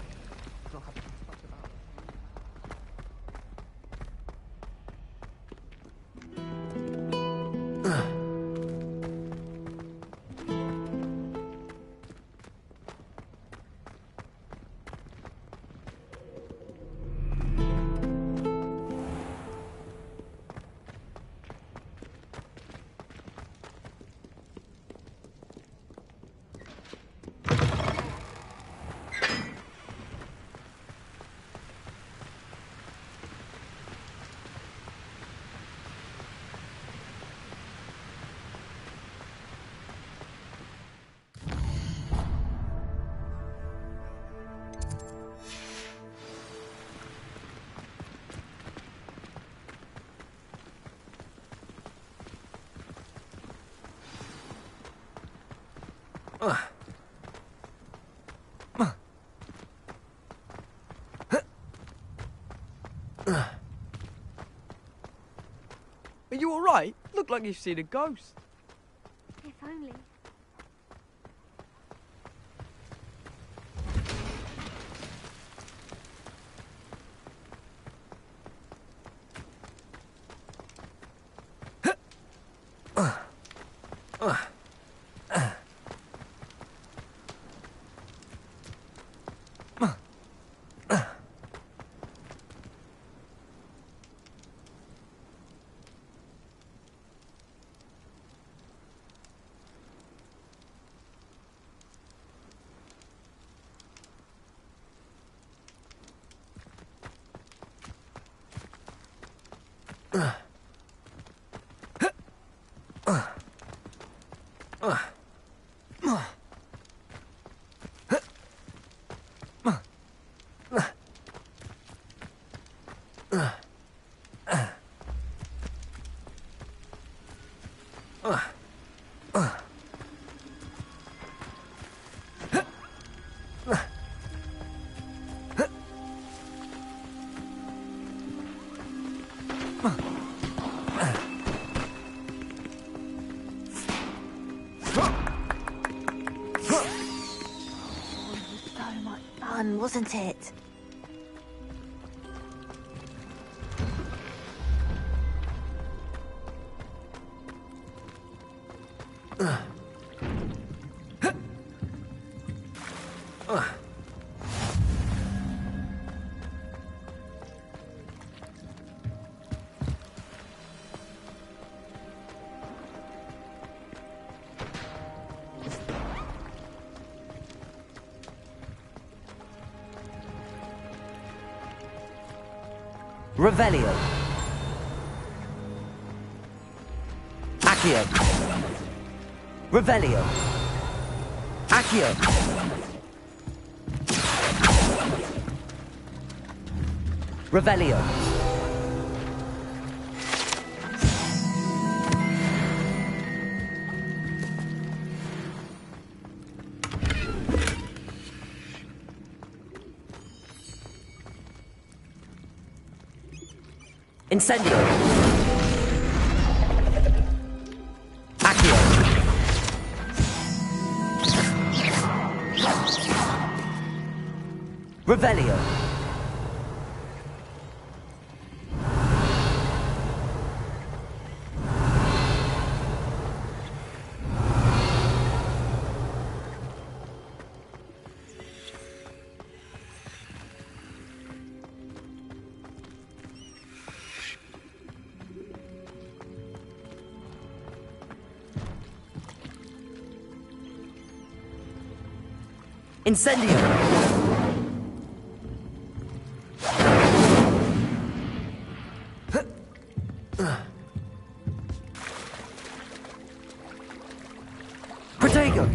Are you alright? Look like you've seen a ghost. If only. Wasn't it? Revelio. Accio. Revelio. Accio. Revelio. Incendio. Accio. Revelio. Incendio! Protego!